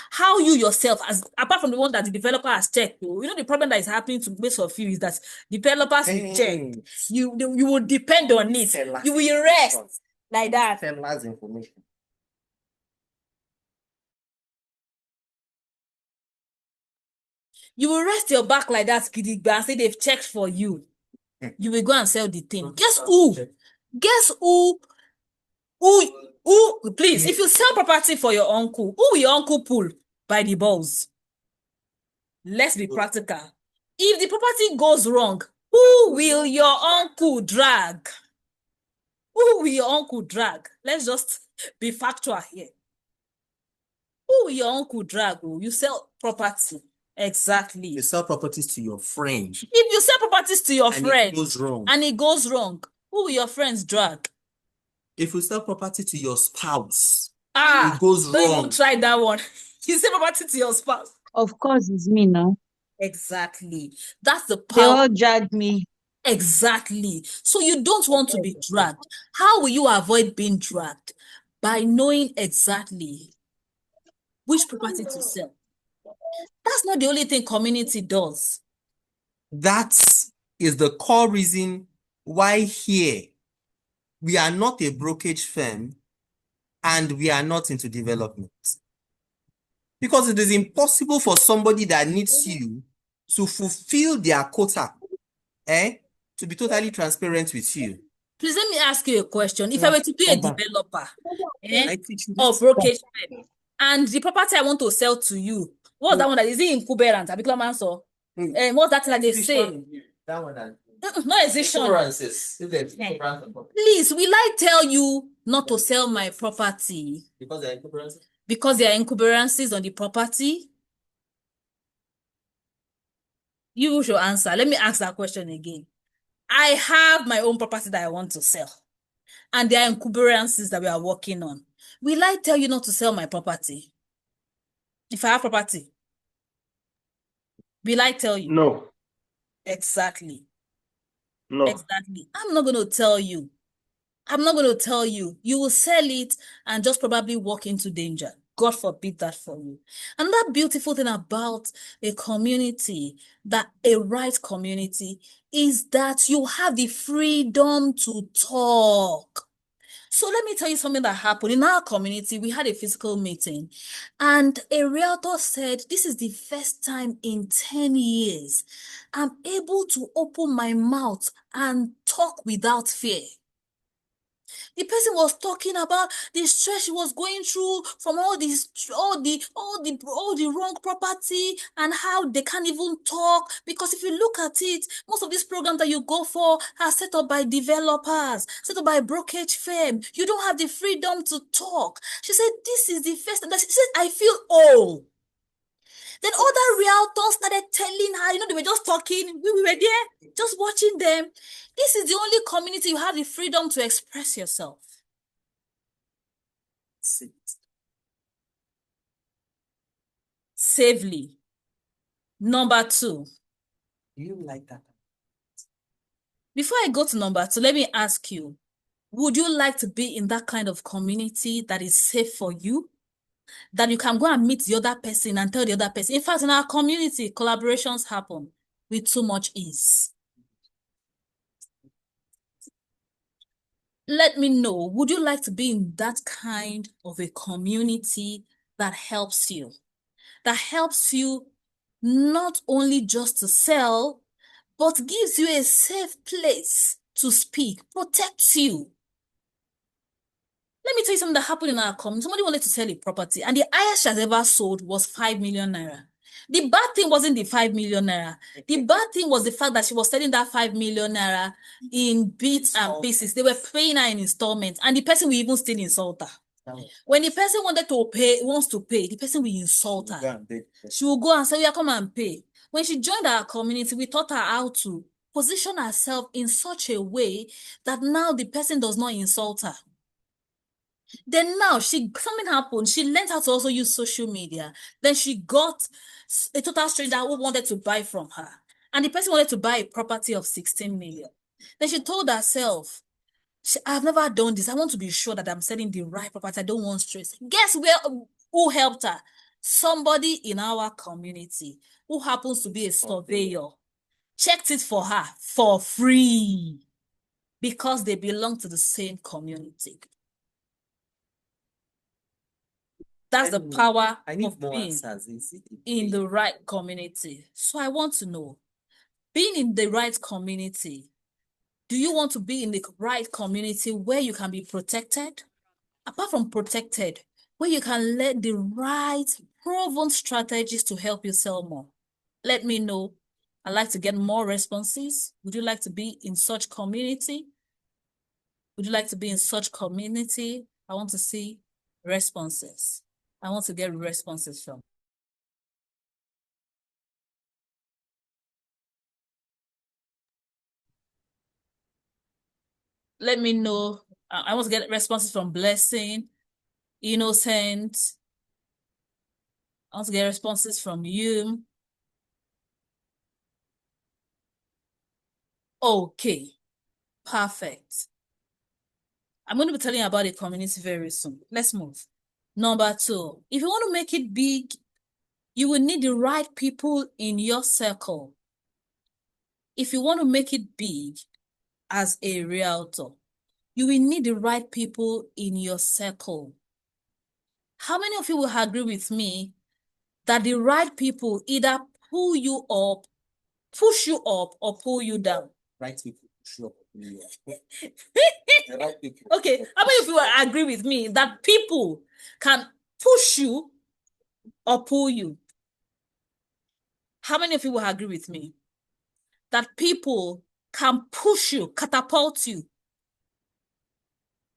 How you yourself, as apart from the one that the developer has checked, the problem that is happening to most of you is that developers will check. You will depend on it. You will rest like that. Sellers information. You will rest your back like that, Gidigba, and say they've checked for you. You will go and sell the thing. Guess who? Guess who? Who? Please, if you sell property for your uncle, who will your uncle pull by the balls? Let's be practical. If the property goes wrong, who will your uncle drag? Who will your uncle drag? Let's just be factual here. Who will your uncle drag? You sell property. Exactly. You sell properties to your friend. If you sell properties to your friend it goes wrong, and it goes wrong, who will your friends drag? If you sell property to your spouse, it goes don't wrong. Even try that one. You sell property to your spouse. Of course, it's me now. Exactly. That's the They power. all drag me. Exactly. So you don't want to be dragged. How will you avoid being dragged? By knowing exactly which property to sell. That's not the only thing community does. That is the core reason why here we are not a brokerage firm and we are not into development. Because it is impossible for somebody that needs you to fulfill their quota, to be totally transparent with you. Please let me ask you a question. If I were to be a developer, I teach you or this. brokerage firm, and the property I want to sell to you, what's that one that is it incumbent? What's that thing that they say? That one. No exception. Insurances. Please, will I tell you not to sell my property Because they are incumbrances? because there are encumbrances on the property? You should answer. Let me ask that question again. I have my own property that I want to sell, and there are encumbrances that we are working on. Will I tell you not to sell my property? If I have property, will I tell you? No. Exactly. No. Exactly. I'm not going to tell you. I'm not going to tell you. You will sell it and just probably walk into danger. God forbid that for you. Another beautiful thing about a community, that a right community, is that you have the freedom to talk. So let me tell you something that happened. In our community, we had a physical meeting, and a realtor said, this is the first time in 10 years I'm able to open my mouth and talk without fear. The person was talking about the stress she was going through from all the wrong property, and how they can't even talk, because if you look at it, most of these programs that you go for are set up by developers, set up by brokerage firm. You don't have the freedom to talk. She said, this is the first time that she said, I feel old. Then other realtors started telling her, they were just talking. We were there, just watching them. This is the only community you have the freedom to express yourself. Safely. Number 2. You like that? Before I go to number 2, let me ask you, would you like to be in that kind of community that is safe for you? That you can go and meet the other person and tell the other person. In fact, in our community, collaborations happen with too much ease. Let me know, would you like to be in that kind of a community that helps you? That helps you not only just to sell, but gives you a safe place to speak, protects you. Let me tell you something that happened in our community. Somebody wanted to sell a property, and the highest she has ever sold was 5 million naira. The bad thing wasn't the 5 million naira. The bad thing was the fact that she was selling that 5 million naira in bits and pieces. They were paying her in installments, and the person will even still insult her. When the person wants to pay, the person will insult her. She will go and say, yeah, come and pay. When she joined our community, we taught her how to position herself in such a way that now the person does not insult her. Then now something happened. She learned how to also use social media. Then she got a total stranger who wanted to buy from her. And the person wanted to buy a property of 16 million. Then she told herself, I've never done this. I want to be sure that I'm selling the right property. I don't want stress. Guess who helped her? Somebody in our community who happens to be a surveyor checked it for her for free because they belong to the same community. That's the power of being in the right community. So I want to know, being in the right community, do you want to be in the right community where you can be protected? Apart from protected, where you can learn the right proven strategies to help you sell more? Let me know. I'd like to get more responses. Would you like to be in such community? Would you like to be in such community? I want to see responses. I want to get responses from. Let me know. I want to get responses from Blessing, Innocent. I want to get responses from you. Okay, perfect. I'm going to be telling you about a community very soon. Let's move. Number 2, if you want to make it big, you will need the right people in your circle. If you want to make it big as a realtor, you will need the right people in your circle. How many of you will agree with me that the right people either pull you up, push you up, or pull you down? Right people, sure. The right people. Okay, how many of you will agree with me that people can push you or pull you? How many of you will agree with me that people can push you, catapult you,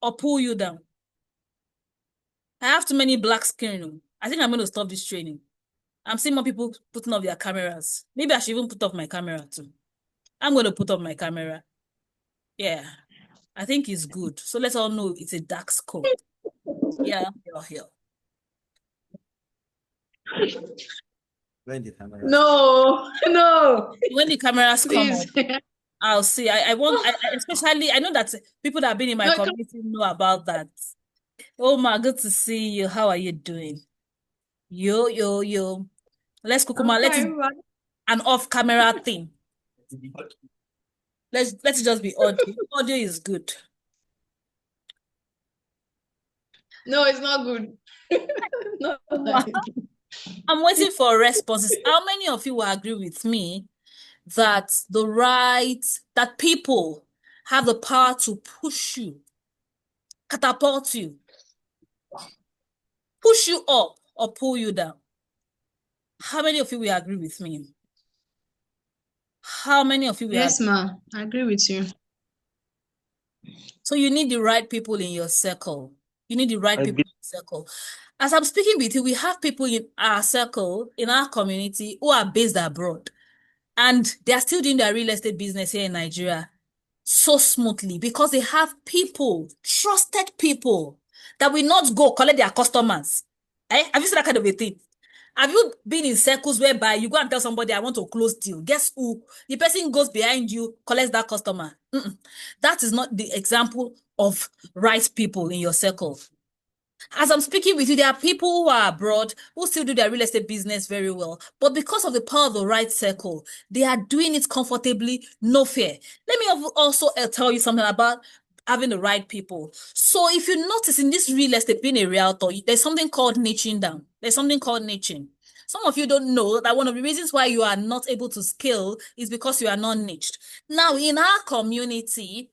or pull you down? I have too many black screen. I think I'm going to stop this training. I'm seeing more people putting off their cameras. Maybe I should even put off my camera too. I'm going to put off my camera. Yeah, I think it's good. So let's all know it's a dark scope. Yeah, here. When the cameras No. When the cameras come Please. up, I'll see. I want, especially, I know that people that have been in my community know about that. Oh my, good to see you. How are you doing? Yo. Let's Kukuma, let it an off-camera thing. Let it just be audio. Audio is good. No, it's not good. No. I'm waiting for responses. How many of you will agree with me that that people have the power to push you, catapult you, push you up, or pull you down? How many of you will agree with me? How many of you will Yes, agree? ma. I agree with you. So you need the right people in your circle. You need the right people in your circle. As I'm speaking with you, we have people in our circle, in our community, who are based abroad. And they are still doing their real estate business here in Nigeria so smoothly because they have people, trusted people, that will not go collect their customers. Have you seen that kind of a thing? Have you been in circles whereby you go and tell somebody, I want to close deal? Guess who? The person goes behind you, collects that customer. That is not the example of right people in your circle. As I'm speaking with you, there are people who are abroad who still do their real estate business very well. But because of the power of the right circle, they are doing it comfortably, no fear. Let me also tell you something about having the right people. So if you notice in this real estate, being a realtor, there's something called niching down. There's something called niching. Some of you don't know that one of the reasons why you are not able to scale is because you are not niched. Now, in our community,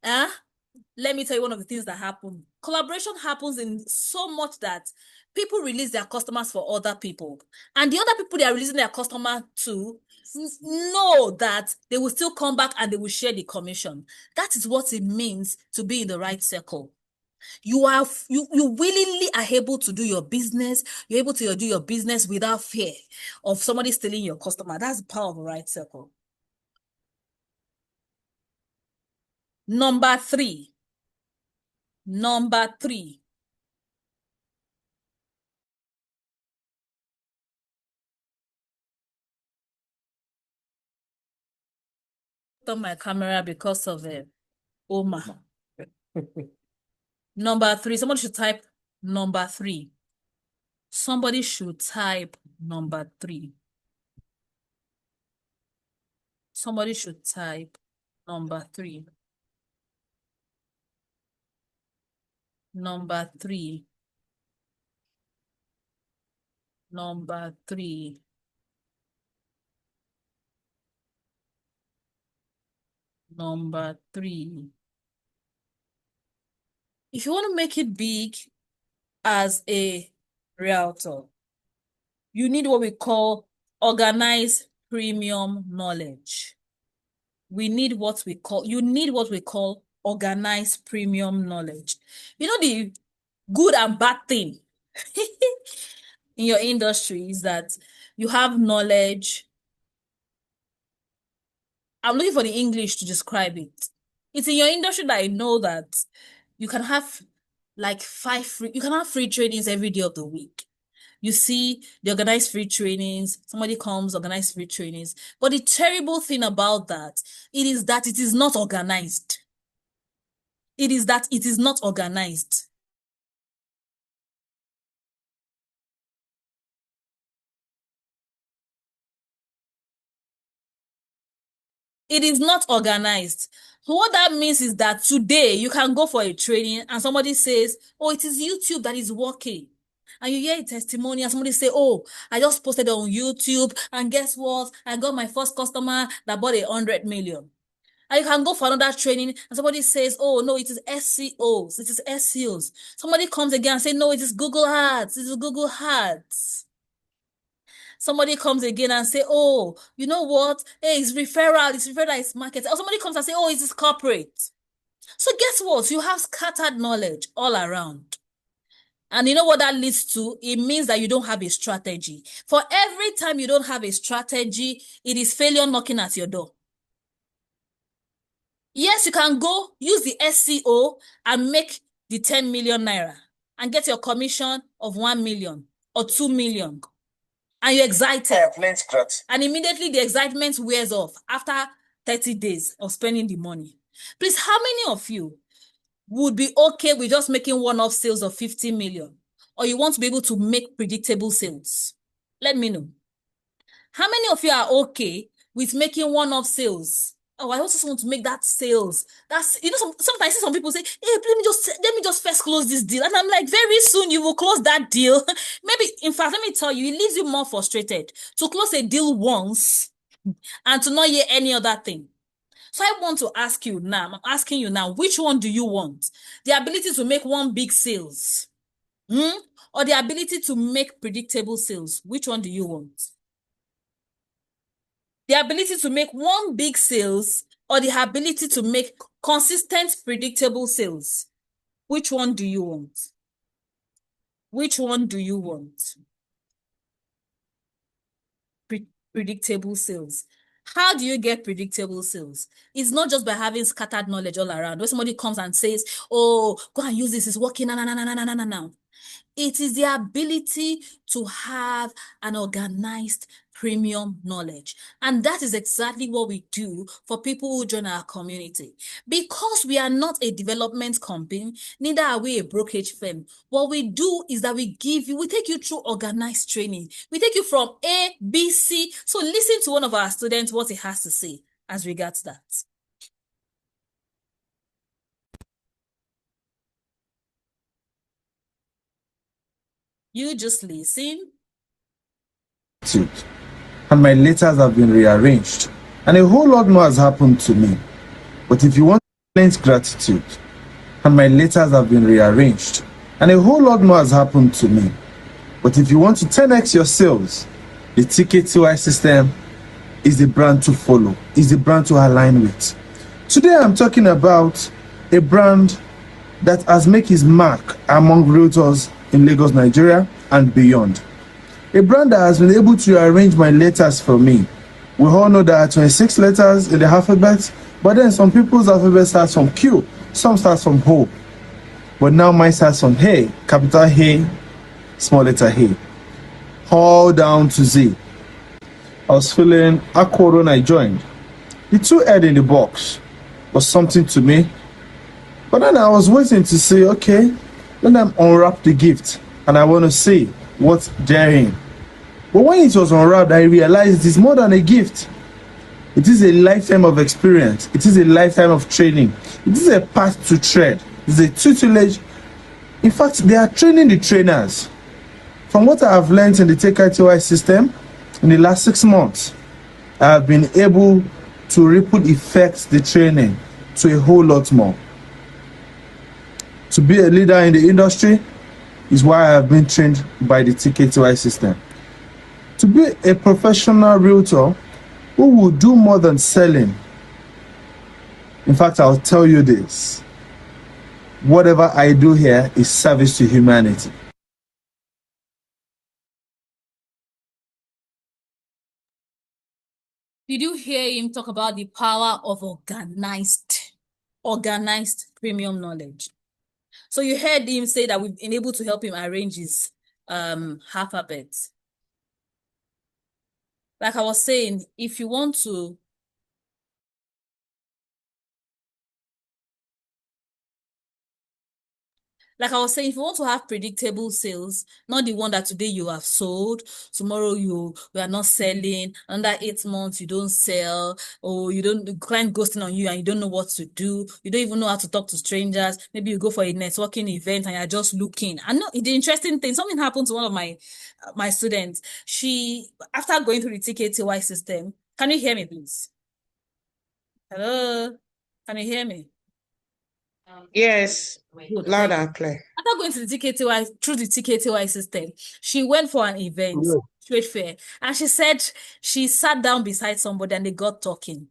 let me tell you one of the things that happen. Collaboration happens in so much that people release their customers for other people. And the other people they are releasing their customer to know that they will still come back and they will share the commission. That is what it means to be in the right circle. You willingly are able to do your business. You're able to do your business without fear of somebody stealing your customer. That's the power of the right circle. Number three. On my camera because of Oma. Number three. Somebody should type number three. Somebody should type number three. Somebody should type number three. Number three. Number three. Number three. If you want to make it big as a realtor, you need what we call organized premium knowledge. You need what we call organized premium knowledge. You know, the good and bad thing in your industry is that you have knowledge. I'm looking for the English to describe it. It's in your industry that I know that you can have like free trainings every day of the week. You see, they organize free trainings. Somebody comes, organize free trainings. But the terrible thing about that, it is that it is not organized. It is that it is not organized. It is not organized. So what that means is that today you can go for a training and somebody says, oh, it is YouTube that is working. and you hear a testimony and somebody say, oh, I just posted on YouTube and guess what? I got my first customer that bought 100 million. And you can go for another training and somebody says, oh, no, it is SEOs. It is SEOs. Somebody comes again and say, no, it is Google Ads. It is Google Ads. Somebody comes again and say, oh, you know what? Hey, it's referral. It's marketing. Or somebody comes and say, oh, it is corporate. So guess what? You have scattered knowledge all around. And you know what that leads to? It means that you don't have a strategy. For every time you don't have a strategy, it is failure knocking at your door. Yes, you can go use the SEO and make the 10 million naira and get your commission of 1 million or 2 million. And you're excited. And immediately the excitement wears off after 30 days of spending the money. Please, how many of you would be okay with just making one-off sales of 50 million? Or you want to be able to make predictable sales? Let me know. How many of you are okay with making one-off sales? Oh, I also want to make that sales. That's, you know, sometimes I see some people say, hey, let me just first close this deal. And I'm like, very soon you will close that deal. Maybe, in fact, let me tell you, it leaves you more frustrated to close a deal once and to not hear any other thing. So I want to ask you now, I'm asking you now, which one do you want? The ability to make one big sales, or the ability to make predictable sales? Which one do you want? The ability to make one big sales or the ability to make consistent, predictable sales? Which one do you want? Which one do you want? Predictable sales. How do you get predictable sales? It's not just by having scattered knowledge all around. When somebody comes and says, oh, go and use this, it's working, no. It is the ability to have an organized premium knowledge. And that is exactly what we do for people who join our community. Because we are not a development company, neither are we a brokerage firm. What we do is that we take you through organized training. We take you from A, B, C. So listen to one of our students, what he has to say as regards that. You just listen. And my letters have been rearranged, and a whole lot more has happened to me. But if you want to gratitude, and my letters have been rearranged, and a whole lot more has happened to me. But if you want to 10x your sales, the 3C'S system is the brand to follow, is the brand to align with. Today I'm talking about a brand that has made his mark among realtors in Lagos, Nigeria and beyond. A brand that has been able to arrange my letters for me. We all know there are 26 letters in the alphabet, but then some people's alphabet starts from Q, some starts from O. But now mine starts from A, capital A, small letter A, all down to Z. I was feeling awkward when I joined. The two head in the box was something to me. But then I was waiting to say, okay, let them unwrap the gift and I want to see what's therein. But when it was unwrapped, I realized it is more than a gift. It is a lifetime of experience. It is a lifetime of training. It is a path to tread. It is a tutelage. In fact, they are training the trainers. From what I have learned in the 3C'S system in the last 6 months, I have been able to ripple effect the training to a whole lot more. To be a leader in the industry is why I have been trained by the 3C'S system. To be a professional realtor who will do more than selling. In fact, I'll tell you this. Whatever I do here is service to humanity. Did you hear him talk about the power of organized premium knowledge? So you heard him say that we've been able to help him arrange his alphabet. Like I was saying, if you want to Like I was saying, if you want to have predictable sales, not the one that today you have sold, tomorrow you are not selling, under 8 months you don't sell, or the client ghosting on you and you don't know what to do, you don't even know how to talk to strangers. Maybe you go for a networking event and you're just looking. I know the interesting thing, something happened to one of my students. She, after going through the TKTY system, can you hear me, please? Hello? Can you hear me? Yes, Good, loud thank you. and clear. After going to the TKTY, through the TKTY system, she went for an event, trade fair, and she said she sat down beside somebody and they got talking.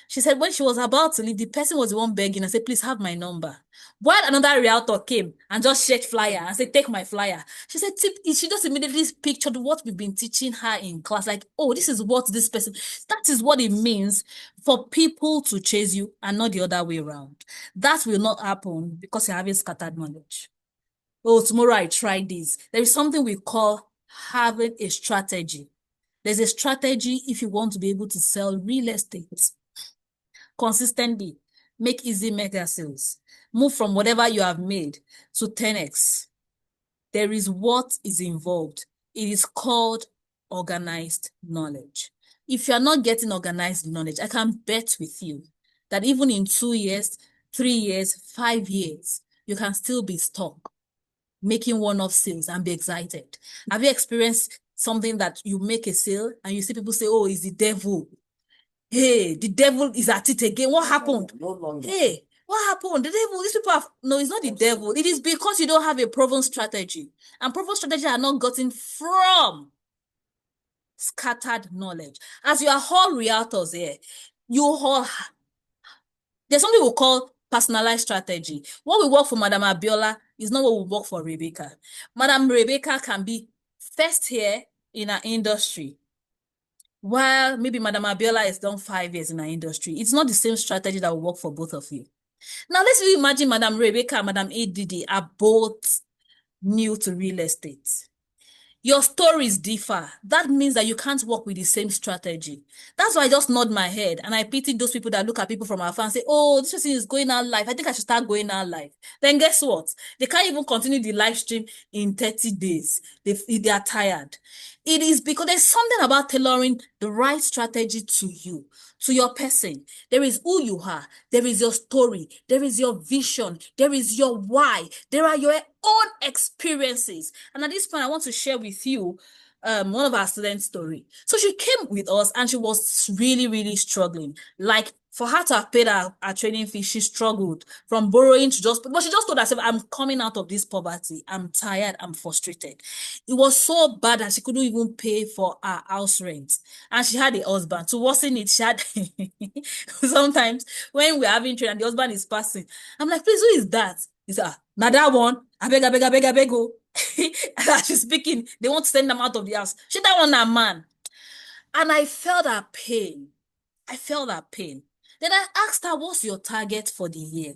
She said when she was about to leave, the person was the one begging and said, please have my number. While another realtor came and just shared flyer and said, take my flyer. She said, she just immediately pictured what we've been teaching her in class. Like, oh, this is what this person, that is what it means for people to chase you and not the other way around. That will not happen because you're having scattered knowledge. Oh, tomorrow I try this. There is something we call having a strategy. There's a strategy if you want to be able to sell real estate consistently, make easy mega sales, move from whatever you have made to 10x. There is what is involved. It is called organized knowledge. If you are not getting organized knowledge, I can bet with you that even in 2 years, 3 years, 5 years, you can still be stuck making one-off sales and be excited. Have you experienced something that you make a sale and you see people say, oh, it's the devil. Hey, the devil is at it again. What happened? No longer. Hey, what happened? The devil, these people have, no, it's not the devil. It is because you don't have a proven strategy. And proven strategy are not gotten from scattered knowledge. As you are all realtors here, you all, there's something we call personalized strategy. What we work for Madam Abiola is not what we work for Rebecca. Madam Rebecca can be first here in our industry, while maybe Madam Abiola has done 5 years in our industry. It's not the same strategy that will work for both of you. Now, let's imagine Madam Rebecca and Madam ADD are both new to real estate. Your stories differ. That means that you can't work with the same strategy. That's why I just nod my head and I pity those people that look at people from afar and say, oh, this person is going out live. I think I should start going out live. Then guess what? They can't even continue the live stream in 30 days. They are tired. It is because there's something about tailoring the right strategy to you, to your person. There is who you are. There is your story. There is your vision. There is your why. There are your own experiences. And at this point, I want to share with you one of our students' story. So she came with us and she was really, really struggling. Like, for her to have paid her training fee, she struggled from borrowing to but she just told herself, I'm coming out of this poverty. I'm tired. I'm frustrated. It was so bad that she couldn't even pay for her house rent. And she had a husband. To worsen it, she had sometimes when we're having training and the husband is passing, I'm like, please, who is that? He said, now that one, I beg, go. As she's speaking, they want to send them out of the house. She that one, a man. And I felt her pain. Then I asked her, what's your target for the year?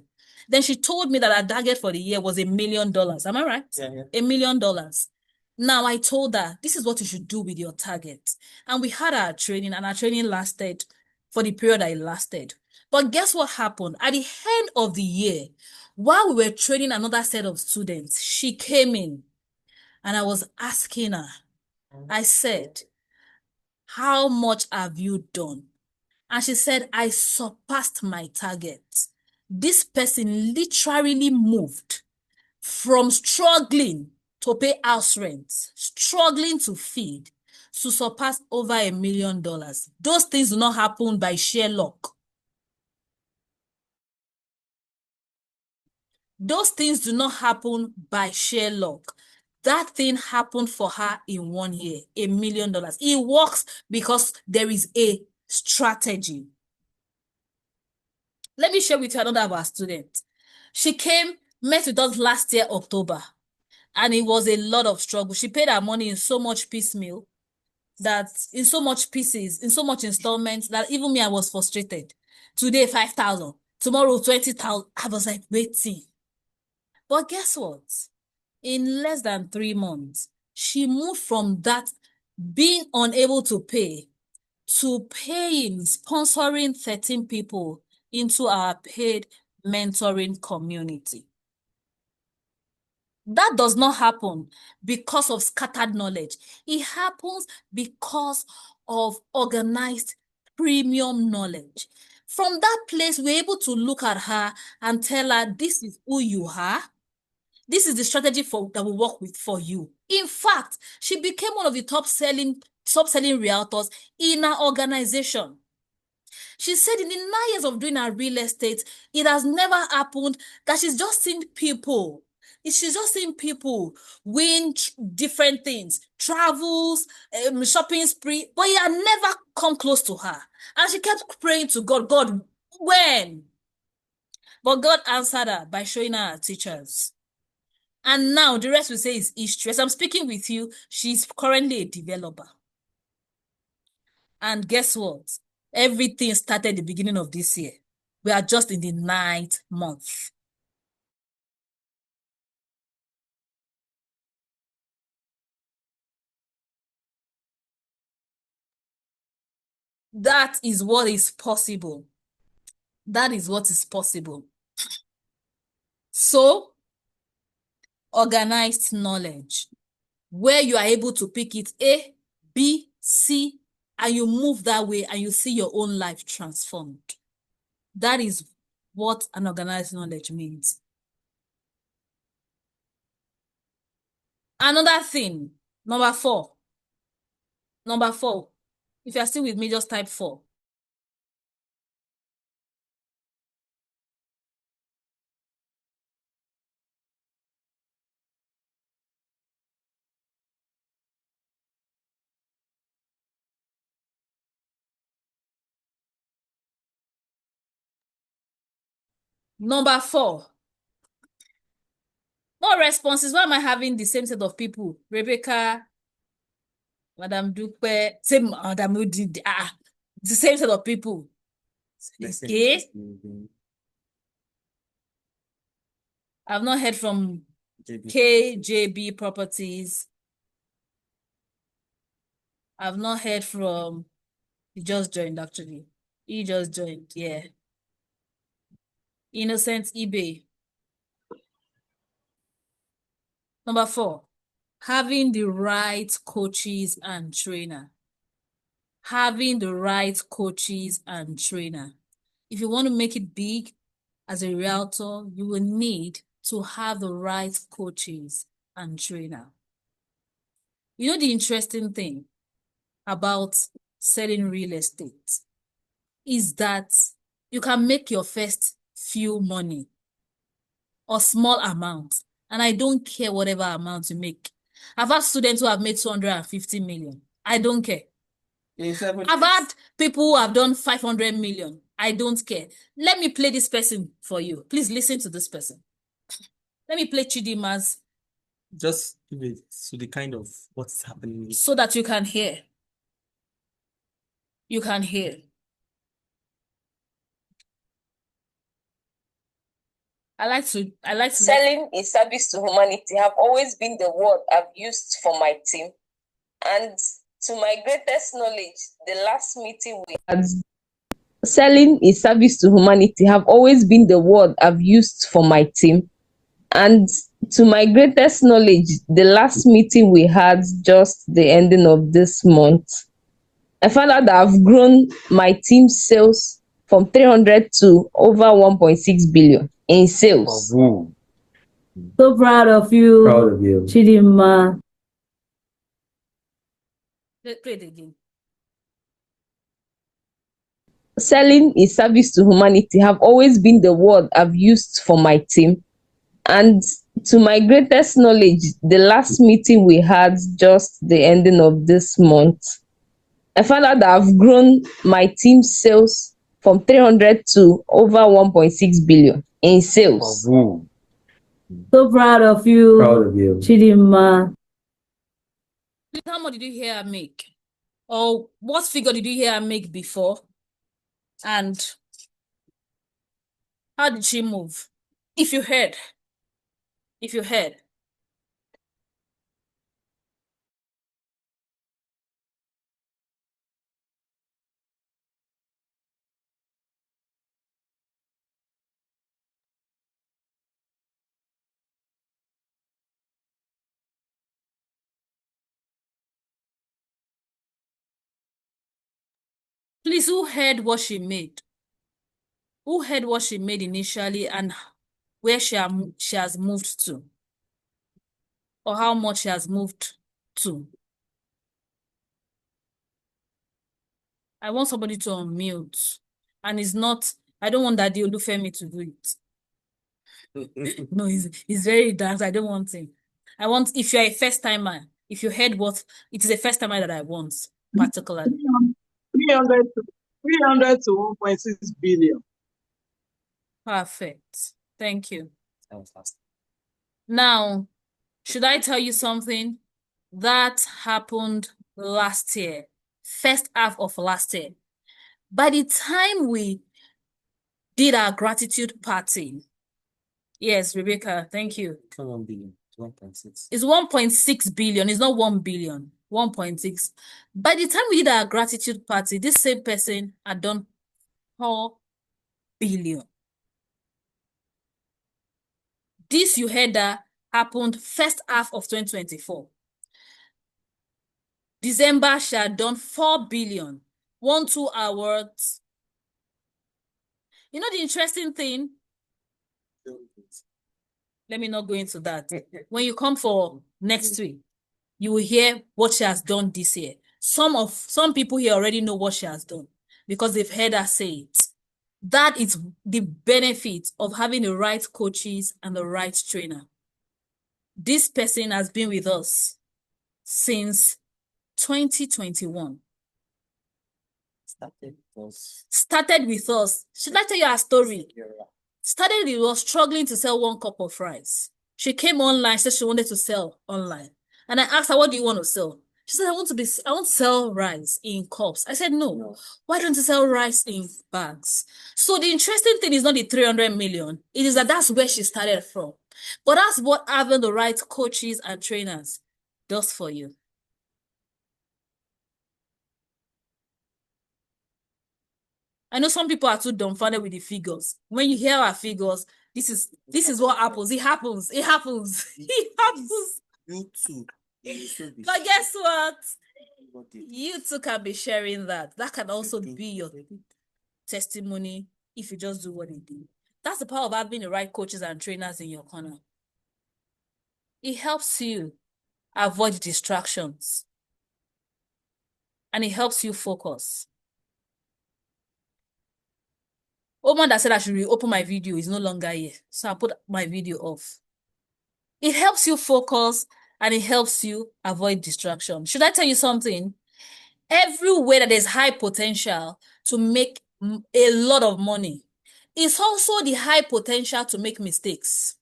Then she told me that her target for the year was $1 million. Am I right? Yeah. $1 million. Now I told her, this is what you should do with your target. And we had our training, and our training lasted for the period that it lasted. But guess what happened? At the end of the year, while we were training another set of students, she came in and I was asking her, I said, how much have you done? And she said, I surpassed my target. This person literally moved from struggling to pay house rent, struggling to feed, to surpass over $1 million. Those things do not happen by sheer luck. Those things do not happen by sheer luck. That thing happened for her in 1 year, $1 million. It works because there is a strategy. Let me share with you another of our students. She came, met with us last year, October, and it was a lot of struggle. She paid her money in so much piecemeal, that in so much pieces, in so much installments, that even me, I was frustrated. Today, 5,000. Tomorrow, 20,000. I was like, waiting. But guess what? In less than 3 months, she moved from that being unable to pay to paying, sponsoring 13 people into our paid mentoring community. That does not happen because of scattered knowledge. It happens because of organized premium knowledge. From that place, we're able to look at her and tell her, this is who you are. This is the strategy that will work with for you. In fact, she became one of the top selling realtors in her organization. She said in the 9 years of doing her real estate, it has never happened that she's just seen people. She's just seen people win different things, travels, shopping spree, but it had never come close to her. And she kept praying to God, God, when? But God answered her by showing her teachers. And now the rest we say is history. As I'm speaking with you, she's currently a developer. And guess what? Everything started the beginning of this year. We are just in the 9th month. That is what is possible. That is what is possible. So, organized knowledge, where you are able to pick it A, B, C, and you move that way and you see your own life transformed. That is what an organized knowledge means. Another thing, number 4. Number 4. If you're still with me, just type 4. Number 4. More responses. Why am I having the same set of people? Rebecca, Madam Dupe, same Madam Udi, the same set of people. Okay. I've not heard from KJB Properties. I've not heard from, he just joined actually. He just joined, yeah. Innocent eBay. Number 4, having the right coaches and trainer. Having the right coaches and trainer. If you want to make it big as a realtor, you will need to have the right coaches and trainer. You know the interesting thing about selling real estate is that you can make your first few money or small amount, and I don't care whatever amount you make. I've had students who have made 250 million. I don't care. I've had people who have done 500 million. I don't care. Let me play this person for you. Please listen to this person. Let me play Chidima's. Just give it to the kind of what's happening. So that you can hear. You can hear. I like to Selling a service to humanity have always been the word I've used for my team. And to my greatest knowledge, the last meeting we had, selling a service to humanity have always been the word I've used for my team. And to my greatest knowledge, the last meeting we had just the ending of this month, I found out that I've grown my team's sales from 300 to over 1.6 billion in sales. So proud of you. Proud of you. Chidima. Play it again. Selling a service to humanity have always been the word I've used for my team. And to my greatest knowledge, the last meeting we had just the ending of this month, I found out that I've grown my team's sales from 300 to over 1.6 billion in sales. So proud of you. Proud of you. Chidima. How much did you hear her make? Or what figure did you hear her make before? And how did she move? If you heard. Please, who heard what she made? Who heard what she made initially and where she has moved to? Or how much she has moved to? I want somebody to unmute. And it's not, I don't want Daddy Olufemi to do it. No, he's very dark. I don't want him. I want, if you're a first timer, if you heard what, it is a first timer that I want, particularly. 300 to 1.6 billion. Perfect. Thank you. That was fast. Now, should I tell you something? That happened last year, first half of last year. By the time we did our gratitude party, yes, Rebecca, thank you. 1 billion. 1.6. It's 1.6 billion. It's not 1 billion. 1.6. By the time we did our gratitude party, this same person had done 4 billion. This you heard that happened first half of 2024. December, she had done 4 billion. 1-2 awards. You know the interesting thing? Let me not go into that. When you come for next week, you will hear what she has done this year. Some people here already know what she has done because they've heard her say it. That is the benefit of having the right coaches and the right trainer. This person has been with us since 2021. Started with us. Should I tell you her story? Started with us struggling to sell 1 cup of rice. She came online, said she wanted to sell online. And I asked her, what do you want to sell? She said, I want to sell rice in cups. I said, no. Why don't you sell rice in bags? So the interesting thing is not the 300 million. It is that that's where she started from. But that's what having the right coaches and trainers does for you. I know some people are too dumbfounded with the figures. When you hear our figures, this is what happens. It happens. It happens. It happens. You too. But guess what? You too can be sharing that. That can also be your testimony if you just do what they do. That's the power of having the right coaches and trainers in your corner. It helps you avoid distractions. And it helps you focus. Woman that said I should reopen my video is no longer here. So I put my video off. It helps you focus and it helps you avoid distraction. Should I tell you something? Everywhere that there's high potential to make a lot of money, it's also the high potential to make mistakes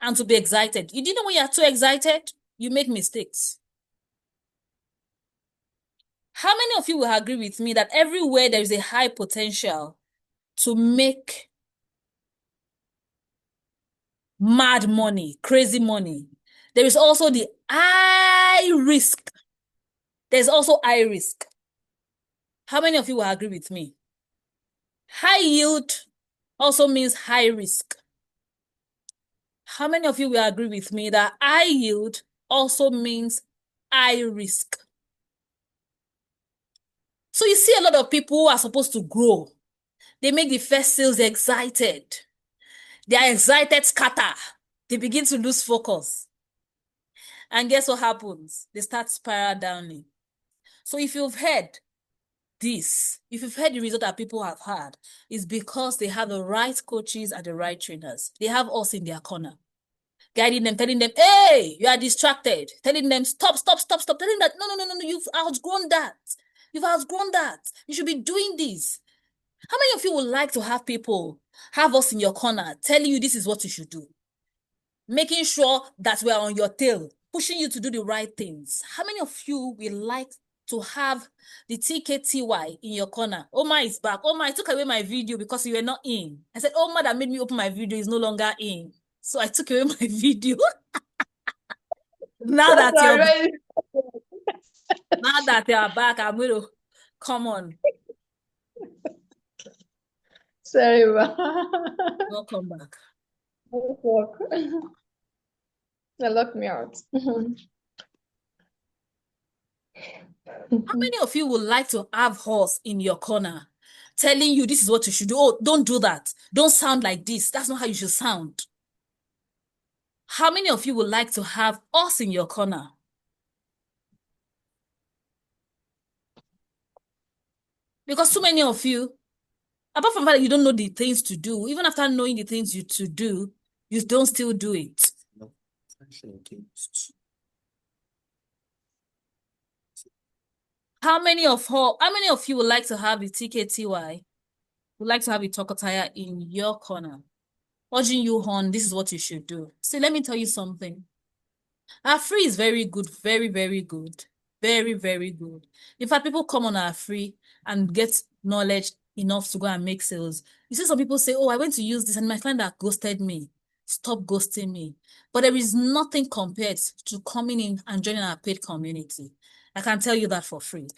and to be excited. You didn't know when you're too excited, you make mistakes. How many of you will agree with me that everywhere there is a high potential to make mad money, crazy money, there is also the high risk. There's also high risk. How many of you will agree with me? High yield also means high risk. How many of you will agree with me that high yield also means high risk? So you see a lot of people who are supposed to grow. They make the first sales excited. They are excited, scatter. They begin to lose focus. And guess what happens? They start spiral downing. So if you've heard this, if you've heard the result that people have had, it's because they have the right coaches and the right trainers. They have us in their corner, guiding them, telling them, hey, you are distracted, telling them, stop, telling that, no, you've outgrown that. You've outgrown that. You should be doing this. How many of you would like to have people have us in your corner, telling you this is what you should do? Making sure that we are on your tail, pushing you to do the right things. How many of you will like to have the TKTY in your corner? Oma is back. Oma, I took away my video because you were not in. I said, Oma that made me open my video is no longer in. So I took away my video. Now that you're back, I'm going to come on. Sorry, welcome back. They locked me out. How many of you would like to have horse in your corner telling you this is what you should do? Oh, don't do that. Don't sound like this. That's not how you should sound. How many of you would like to have us in your corner? Because too many of you, apart from that, you don't know the things to do. Even after knowing the things to do, you don't still do it. No. How many of you would like to have the TKTY? Would like to have a Tokotaya in your corner, urging you on, this is what you should do. See, let me tell you something. Our free is very good, very, very good. Very, very good. In fact, people come on our free and get knowledge enough to go and make sales. You see some people say, oh, I went to use this and my client that ghosted me. Stop ghosting me. But there is nothing compared to coming in and joining our paid community. I can tell you that for free.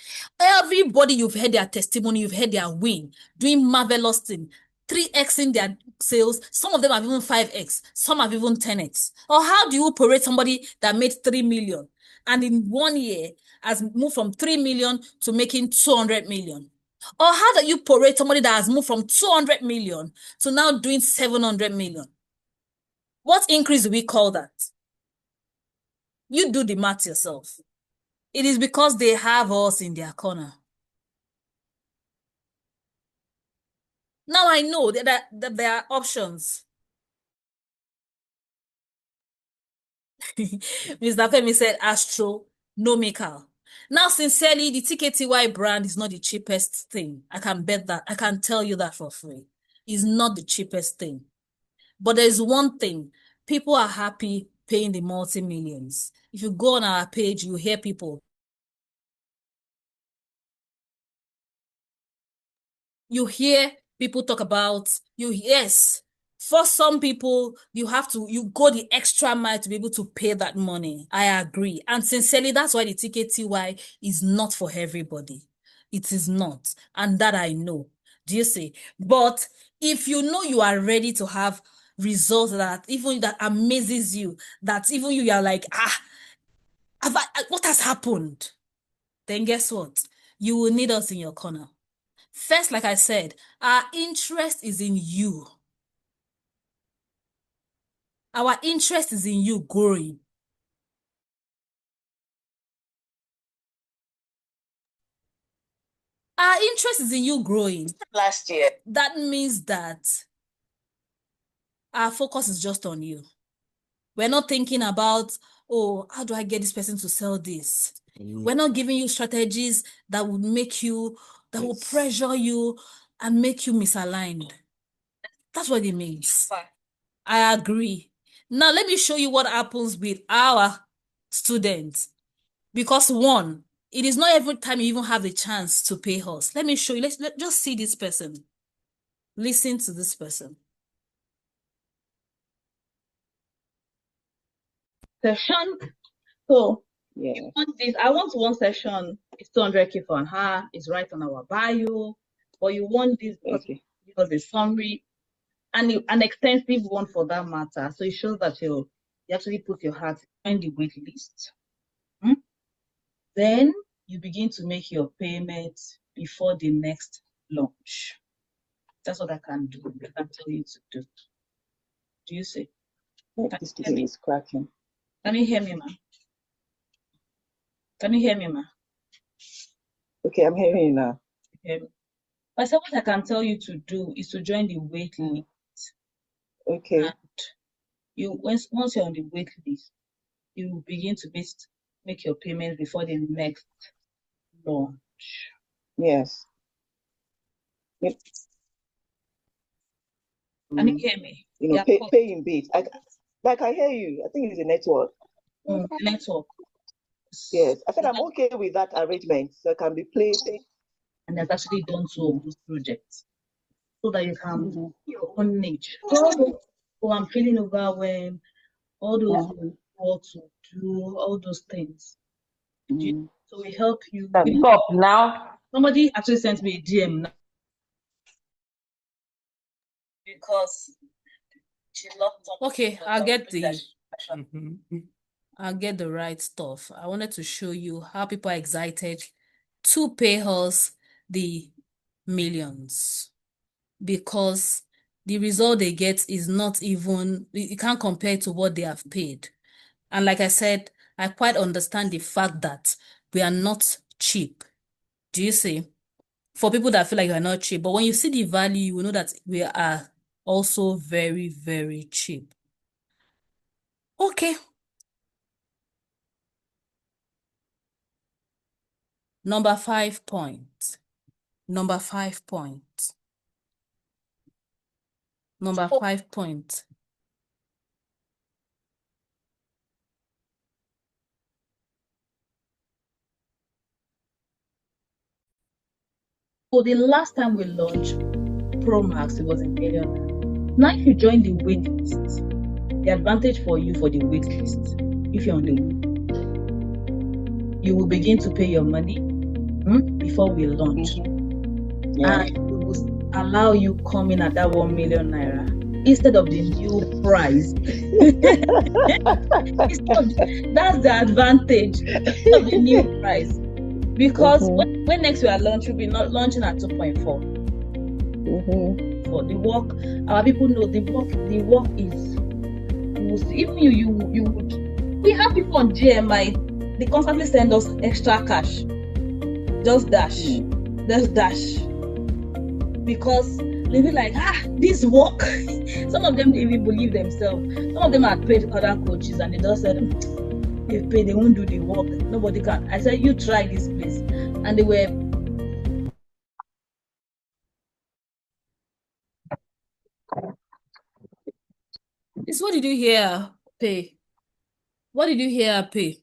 Everybody, you've heard their testimony, you've heard their win, doing marvelous thing, 3x in their sales. Some of them have even 5x. Some have even 10x. Or how do you parade somebody that made 3 million and in 1 year has moved from 3 million to making 200 million? Or how do you parade somebody that has moved from 200 million to now doing 700 million? What increase do we call that? You do the math yourself. It is because they have us in their corner. Now I know that there are options. Mr. Femi said astronomical. Now, sincerely, the TKTY brand is not the cheapest thing. I can bet that. I can tell you that for free. It's not the cheapest thing. But there's one thing. People are happy paying the multi-millions. If you go on our page, you hear people. You hear people talk about, yes, for some people, you go the extra mile to be able to pay that money. I agree. And sincerely, that's why the TKTY is not for everybody. It is not. And that I know. Do you see? But if you know you are ready to have results that even that amazes you, that even you are like, what has happened? Then guess what? You will need us in your corner. First, like I said, our interest is in you. Our interest is in you growing. Our interest is in you growing. Last year. That means that our focus is just on you. We're not thinking about, oh, how do I get this person to sell this? We're not giving you strategies that would make you, that will pressure you and make you misaligned. That's what it means. I agree. Now, let me show you what happens with our students. Because one, it is not every time you even have the chance to pay us. Let me show you. Let's just see this person. Listen to this person. Session. So you want this? I want one session. It's 200K for her. It's right on our bio. But you want this because the summary and an extensive one for that matter. So it shows that you actually put your heart on the wait list. Then you begin to make your payments before the next launch. That's what I can do. I can tell you to do. Do you see? This TV is cracking. Can you hear me, ma? Can you hear me, ma? Okay, I'm hearing you now. Okay. But so what I can tell you to do is to join the wait list. Okay. And once you're on the wait list, you begin to make your payments before the next launch. Yes. Can you hear me? You know, pay in bits. I hear you. I think it's a network. Network. Yes. I said I'm okay with that arrangement. So it can be played. And that's actually done two of those projects. So that you can do your own niche. Oh, I'm feeling overwhelmed. All those what to do, all those things. So we help you. Stop now. Somebody actually sent me a DM now. Because she locked up. Okay, I'll get the right stuff. I wanted to show you how people are excited to pay us the millions, because the result they get is not even, you can't compare to what they have paid. And like I said, I quite understand the fact that we are not cheap. Do you see? For people that feel like we are not cheap, but when you see the value, you will know that we are also very, very cheap. Okay. Number 5 point. Number 5 point. Number 5 point. So the last time we launched Pro Max, it was in million. Now if you join the wait list, the advantage for you for the wait list, if you're on the you will begin to pay your money before we launch. And we will allow you come in at that 1 million naira instead of the new price. That's the advantage of the new price. Because when next we are launching, we'll be not launching at 2.4. For the work, our people know the work is, even you would, we have people on GMI, they constantly send us extra cash. Just dash. Because they be like, this work. Some of them, they even believe themselves. Some of them are paid other coaches and they just said, if they won't do the work, nobody can. I said, you try this place. And they were. It's what did you hear, Pay? What did you hear, Pay?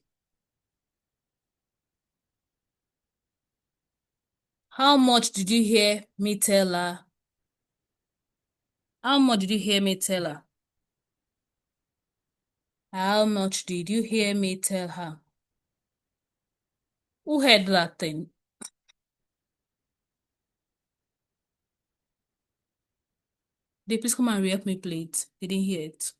How much did you hear me tell her? How much did you hear me tell her? How much did you hear me tell her? Who heard that thing? They please come and help me play it. They didn't hear it.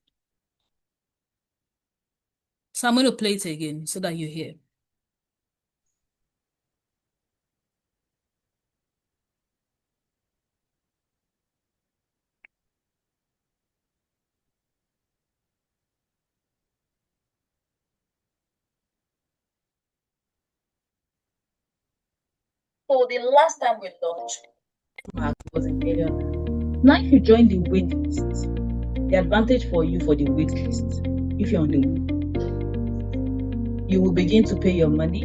So I'm going to play it again so that you hear. So the last time we launched was in million. Now if you join the wait list, the advantage for you for the wait list, if you're on the you will begin to pay your money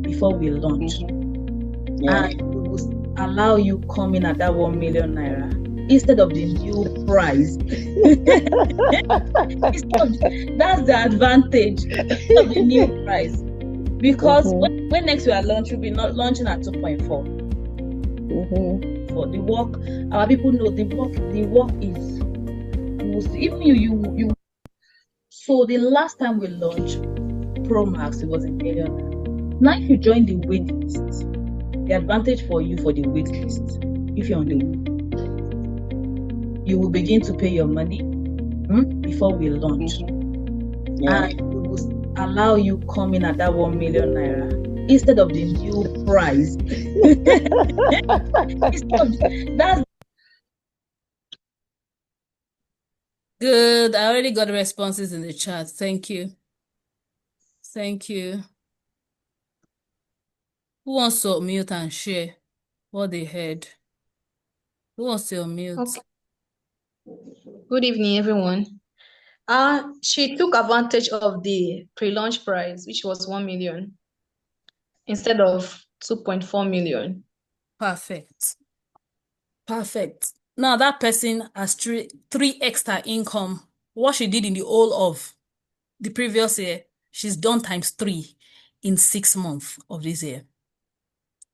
before we launch. And we will allow you come in at that 1 million naira instead of the new price. That's the advantage of the new price. Because when next we are launching, we'll be not launching at 2.4. For the work, our people know the work is, even you. So the last time we launched Pro Max, it was in million. Now if you join the wait list, the advantage for you for the wait list, if you're on the you will begin to pay your money before we launch. And we will allow you come in at that 1 million naira instead of the new price. That's good. I already got responses in the chat. Thank you. Thank you. Who wants to unmute and share what they heard? Who wants to unmute? Okay. Good evening, everyone. She took advantage of the pre-launch price, which was 1 million, instead of 2.4 million. Perfect. Perfect. Now that person has three extra income. What she did in the whole of the previous year, she's done ×3 in 6 months of this year.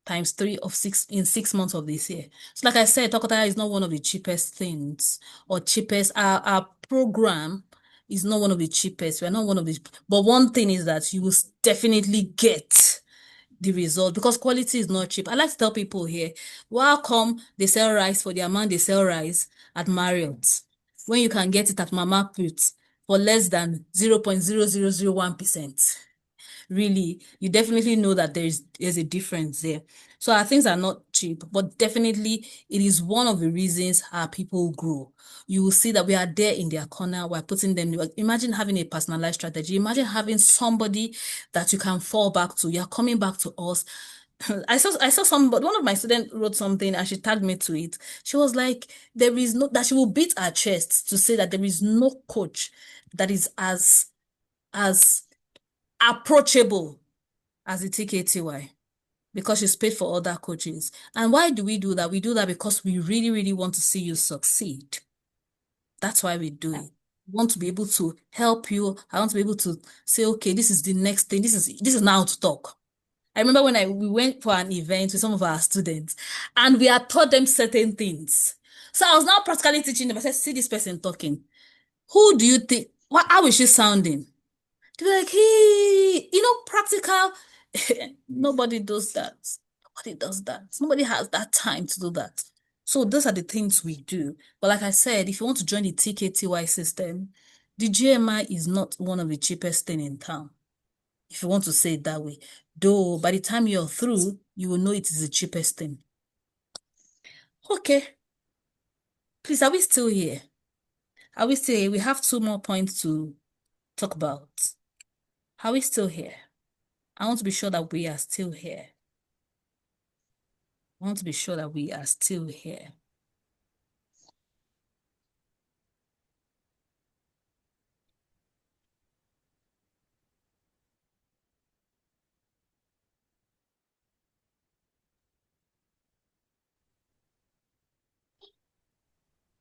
×3 of 6 in 6 months of this year. So like I said, Tokotaya is not one of the cheapest things or cheapest. Our program is not one of the cheapest. We're not one of the, but one thing is that you will definitely get the result because quality is not cheap. I like to tell people here, why come they sell rice for the amount they sell rice at Marriott when you can get it at Mama Put for less than 0.0001%? really, you definitely know that there's a difference there. So our things are not cheap, but definitely it is one of the reasons our people grow. You will see that we are there in their corner. We're putting them. Imagine having a personalized strategy. Imagine having somebody that you can fall back to. You're coming back to us. I saw somebody, one of my students wrote something and she tagged me to it. She was like, there is no, that she will beat her chest to say that there is no coach that is as approachable as the TKTY, because she's paid for other coaches. And why do we do that? We do that because we really, really want to see you succeed. That's why we do it. We want to be able to help you. I want to be able to say, okay, this is the next thing. This is now to talk. I remember when we went for an event with some of our students and we had taught them certain things. So I was now practically teaching them. I said, see this person talking. Who do you think, how is she sounding? They were like, hey, practical. Nobody does that. Nobody does that. Nobody has that time to do that. So those are the things we do. But like I said, if you want to join the TKTY system, the GMI is not one of the cheapest thing in town, if you want to say it that way. Though by the time you're through, you will know it is the cheapest thing. Okay. Please, are we still here? Are we still here? We have 2 more points to talk about. Are we still here? I want to be sure that we are still here. I want to be sure that we are still here.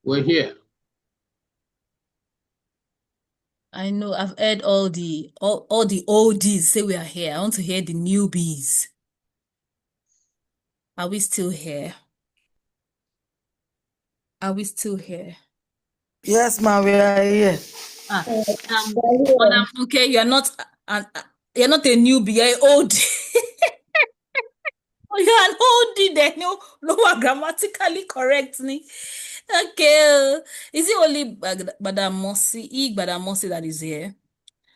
We're here. I know I've heard all the oldies say we are here. I want to hear the newbies. Are we still here? Are we still here? Yes, ma'am, we are here. Madam Funke, you're not a newbie, you're an oldie. You're an oldie, then no grammatically correct me. Okay. Is it only Madam Mosi that is here?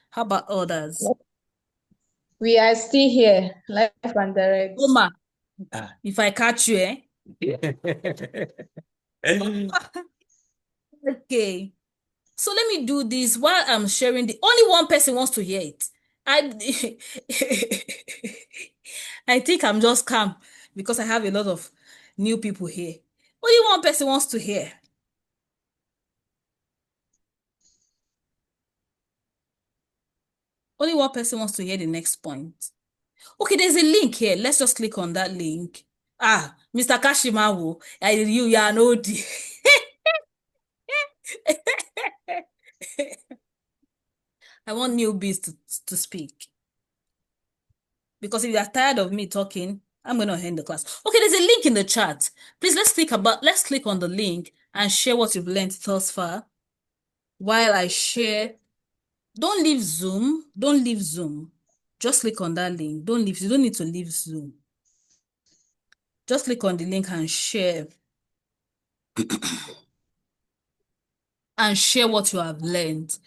How about others? We are still here, live and direct. Oma, if I catch you, eh? Okay. So let me do this while I'm sharing. Only one person wants to hear it. I think I'm just calm because I have a lot of new people here. Only one person wants to hear. Only one person wants to hear the next point. Okay, there's a link here. Let's just click on that link. Mr. Kashimawo, you are an OD. I want newbies to speak. Because if you are tired of me talking, I'm going to end the class. Okay, there's a link in the chat. Please, let's click on the link and share what you've learned thus far. While I share, don't leave Zoom. Don't leave Zoom. Just click on that link. Don't leave. You don't need to leave Zoom. Just click on the link and share. And share what you have learned.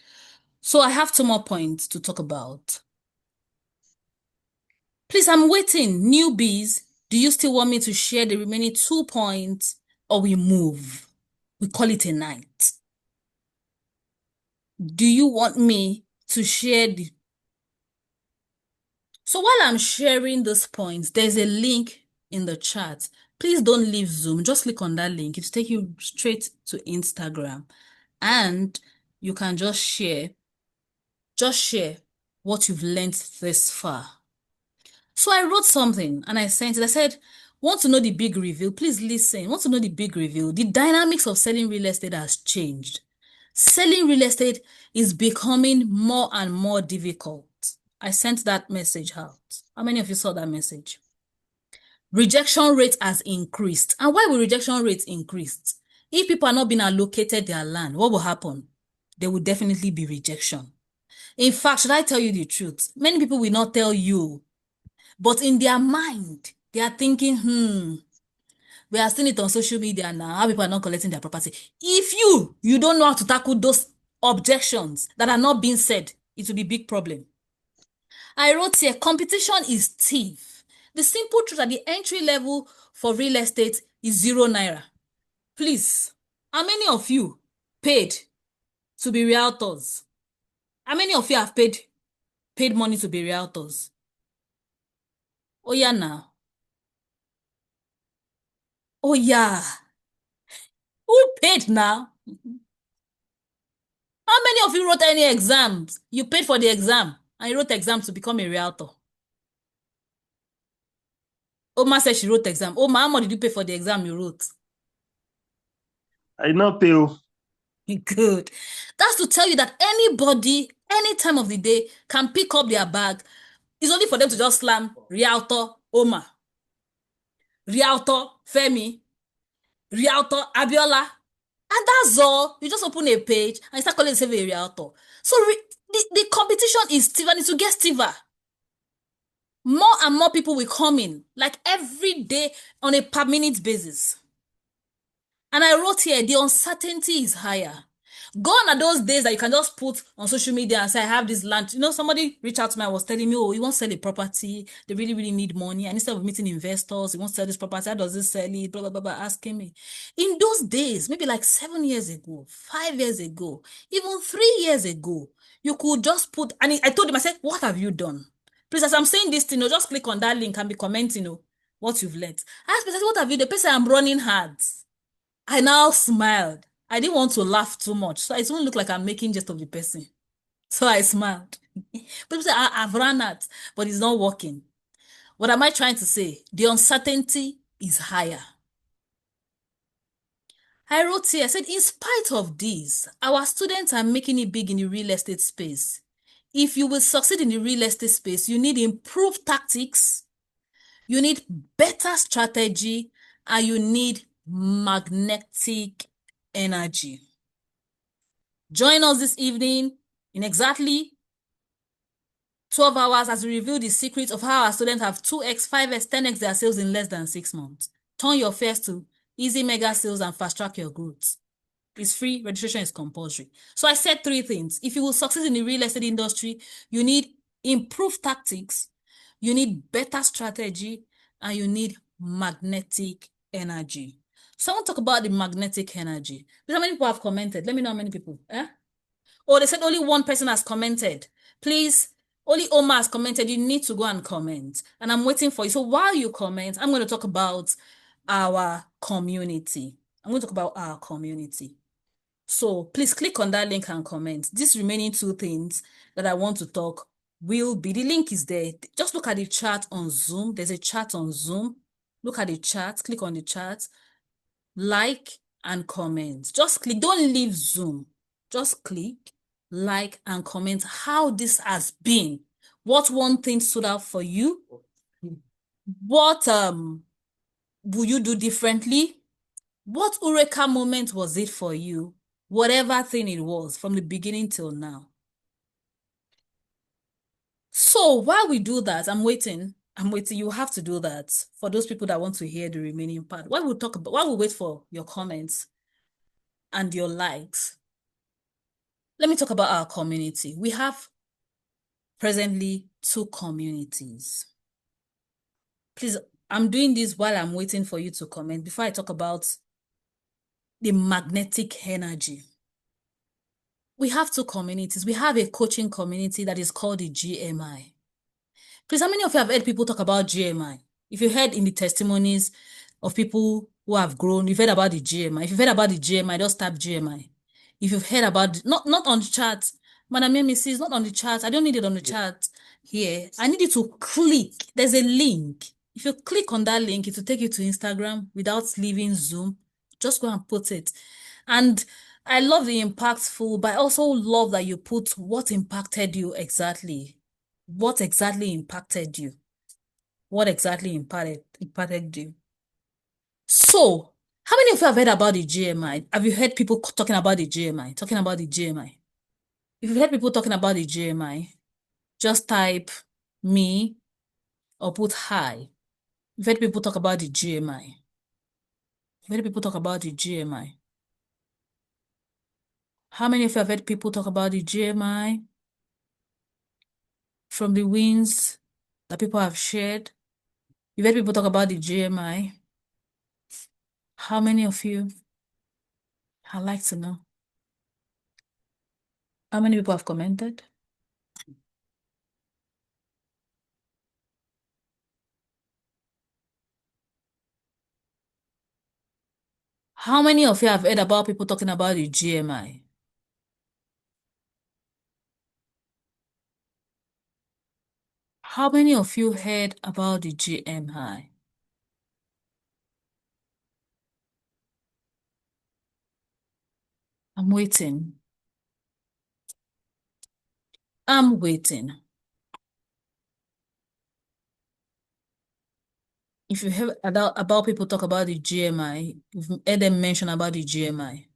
So I have 2 more points to talk about. Please, I'm waiting. Newbies, do you still want me to share the remaining 2 points or we move? We call it a night. Do you want me to share the... So while I'm sharing those points, there's a link in the chat. Please don't leave Zoom. Just click on that link. It'll take you straight to Instagram. And you can just share what you've learned this far. So I wrote something and I sent it. I said, want to know the big reveal? Please listen. Want to know the big reveal? The dynamics of selling real estate has changed. Selling real estate is becoming more and more difficult. I sent that message out. How many of you saw that message? Rejection rate has increased. And why will rejection rate increased? If people are not being allocated their land, what will happen? There will definitely be rejection. In fact, should I tell you the truth? Many people will not tell you. But in their mind, they are thinking, we are seeing it on social media now, how people are not collecting their property. If you don't know how to tackle those objections that are not being said, it will be a big problem. I wrote here, competition is thief. The simple truth that the entry level for real estate is ₦0. Please, how many of you paid to be realtors? How many of you have paid money to be realtors? Oh yeah, now. Oh yeah. Who paid now? How many of you wrote any exams? You paid for the exam and you wrote exam to become a realtor. Oma said she wrote exam. Oma, how much did you pay for the exam you wrote? I not pay. Good. That's to tell you that anybody, any time of the day, can pick up their bag. It's only for them to just slam Realtor Oma, Realtor Femi, Realtor Abiola. And that's all. You just open a page and you start calling yourself a realtor. So the competition is stiff and it will get stiffer. More and more people will come in, like every day on a per minute basis. And I wrote here, the uncertainty is higher. Gone are those days that you can just put on social media and say, I have this land. You know, somebody reached out to me and was telling me, oh, you want to sell a property. They really, really need money. And instead of meeting investors, you want to sell this property. How does this sell it? Blah, blah, blah, blah, asking me. In those days, maybe like 7 years ago, 5 years ago, even 3 years ago, you could just put, and I told him, I said, what have you done? Please, as I'm saying this thing, just click on that link and be commenting, what you've learned. I asked myself, what have you done? The person, I'm running hard. I now smiled. I didn't want to laugh too much, so it won't look like I'm making jest of the person. So I smiled. People say, I've run out, but it's not working. What am I trying to say? The uncertainty is higher. I wrote here, I said, in spite of this, our students are making it big in the real estate space. If you will succeed in the real estate space, you need improved tactics, you need better strategy, and you need magnetic energy. Join us this evening in exactly 12 hours as we reveal the secrets of how our students have 2x, 5x, 10x their sales in less than 6 months. Turn your fears to easy mega sales and fast track your growth. It's free, registration is compulsory. So I said 3 things. If you will succeed in the real estate industry, you need improved tactics, you need better strategy, and you need magnetic energy. So I want to talk about the magnetic energy. How many people have commented? Let me know how many people. Oh, they said only one person has commented. Please, only Oma has commented. You need to go and comment. And I'm waiting for you. So while you comment, I'm going to talk about our community. I'm going to talk about our community. So please click on that link and comment. These remaining 2 things that I want to talk will be, the link is there. Just look at the chat on Zoom. There's a chat on Zoom. Look at the chat, click on the chat, like and comment. Just click, don't leave Zoom. Just click, like and comment how this has been. What one thing stood out for you? What will you do differently? What Eureka moment was it for you? Whatever thing it was, from the beginning till now. So while we do that, I'm waiting. You have to do that for those people that want to hear the remaining part. While we wait for your comments and your likes, let me talk about our community. We have presently 2 communities. Please, I'm doing this while I'm waiting for you to comment before I talk about the magnetic energy. We have 2 communities. We have a coaching community that is called the GMI. Please, how many of you have heard people talk about GMI? If you heard in the testimonies of people who have grown, you've heard about the GMI. If you've heard about the GMI, just type GMI. If you've heard about, not on the chat, Madam Mrs. It's not on the chat. I don't need it on the chat here. I need you to click. There's a link. If you click on that link, it will take you to Instagram without leaving Zoom. Just go and put it. And I love the impactful, but I also love that you put what impacted you exactly. What exactly impacted you? What exactly impacted you? So, how many of you have heard about the GMI? Have you heard people talking about the GMI? Talking about the GMI? If you've heard people talking about the GMI, just type me or put hi. You've heard people talk about the GMI. You've heard people talk about the GMI. How many of you have heard people talk about the GMI? from the wins that people have shared? You've heard people talk about the GMI. How many of you? I'd like to know. How many people have commented? How many of you have heard about people talking about the GMI? How many of you heard about the GMI? I'm waiting. I'm waiting. If you heard about people talk about the GMI, you've heard them mention about the GMI.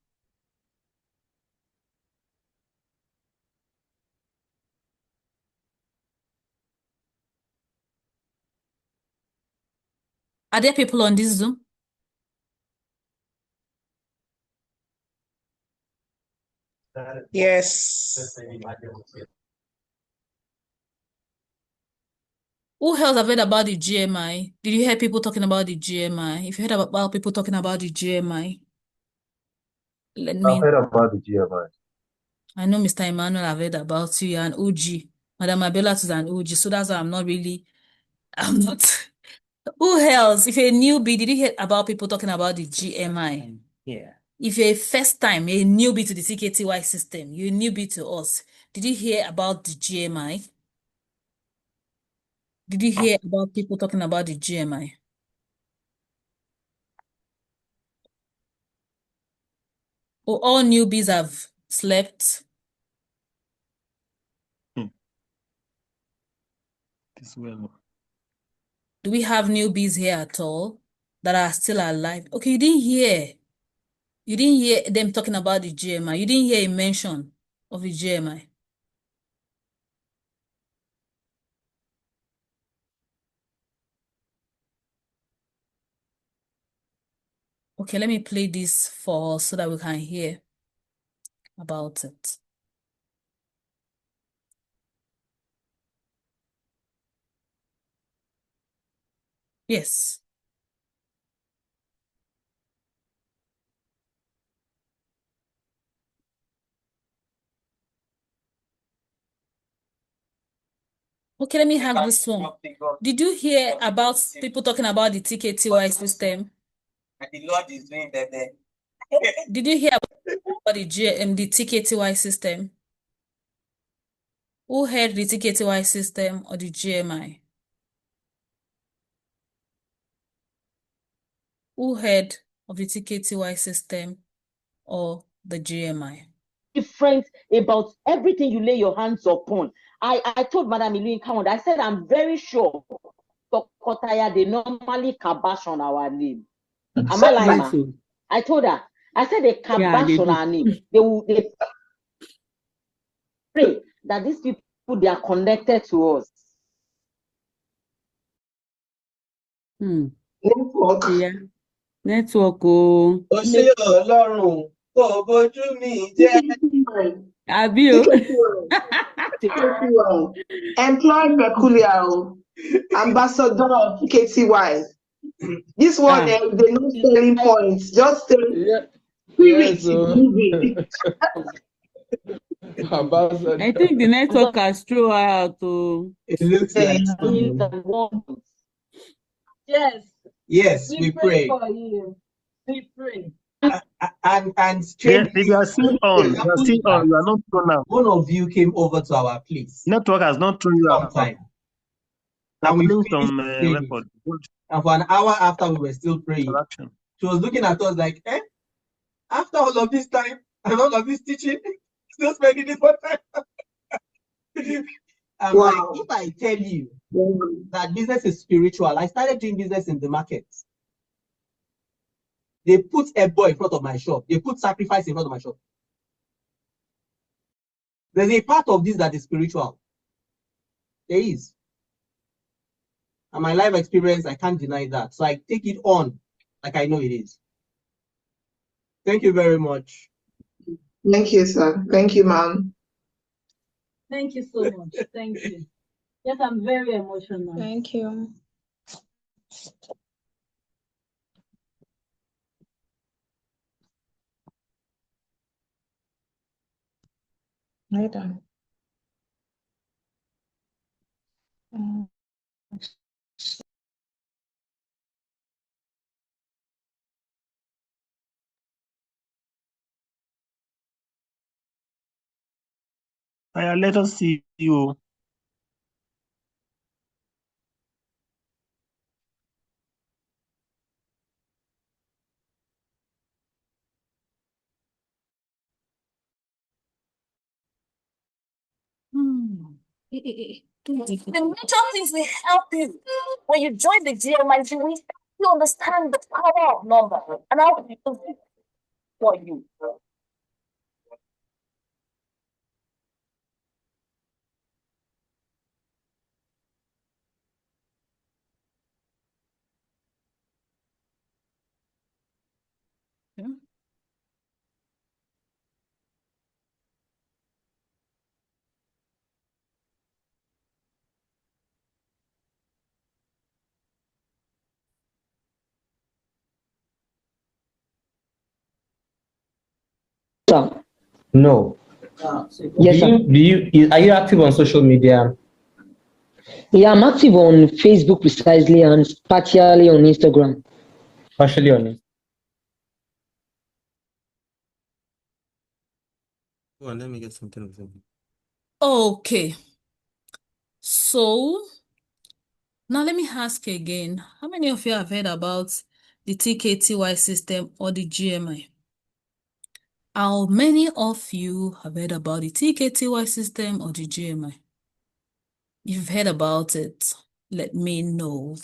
Are there people on this Zoom? Yes. Who else have heard about the GMI? Did you hear people talking about the GMI? If you heard about people talking about the GMI, let me. I've heard about the GMI. I know Mr. Emmanuel, I've heard about you and OG. Madam Abiola is an OG, so that's why I'm not. Who else? If you're a newbie, did you hear about people talking about the GMI? Yeah. If you're a first time, a newbie to the TKTY system, you're a newbie to us, did you hear about the GMI? Did you hear about people talking about the GMI? Or all newbies have slept? This well. Do we have newbies here at all that are still alive? Okay, you didn't hear. You didn't hear them talking about the GMI. You didn't hear a mention of the GMI. Okay, let me play this for us so that we can hear about it. Yes. Okay, let me have this one. Did you hear about people talking about the TKTY system? And the Lord is doing better. Did you hear about the TKTY system? Who heard the TKTY system or the GMI? Who heard of the TKTY system or the GMI? Different about everything you lay your hands upon. I told Madam Ilu Kamoda, I said, I'm very sure Tokotaya, they normally kabash on our name. Am I lying, ma? I told her, I said they kabash on our name. They pray that these people, they are connected to us. Network. Yeah. Network. Oh. Abio. Employed peculiar. Ambassador of KTY. This one, the no selling points. Just spirit moving. I think the network has thrown her out. Oh. It looks like so. Yes, we pray. for you. We pray. And Yes, they are still on. They are still on. You are not thrown out. One of you came over to our place. Network has not thrown you out. Sometime. Now And we playing finished some record. And for an hour after, we were still praying. She was looking at us like, after all of this time and all of this teaching, still spending this one time. I'm like, if I tell you that business is spiritual, I started doing business in the market. They put a boy in front of my shop. They put sacrifice in front of my shop. There's a part of this that is spiritual. There is. And my life experience, I can't deny that. So I take it on like I know it is. Thank you very much. Thank you, sir. Thank you, ma'am. Thank you so much. Thank you. Yes, I'm very emotional. Thank you. Later. Let us see you. The major things will help you when you join the GMI. You understand the power of number and how to use it for you. Sir, no. Yes, sir. Are you active on social media? Yeah, I'm active on Facebook precisely and partially on Instagram. Partially on it. Go on, let me get something of them. Okay. So now let me ask again. How many of you have heard about the TKTY system or the GMI? How many of you have heard about the TKTY system or the GMI? If you've heard about it, let me know.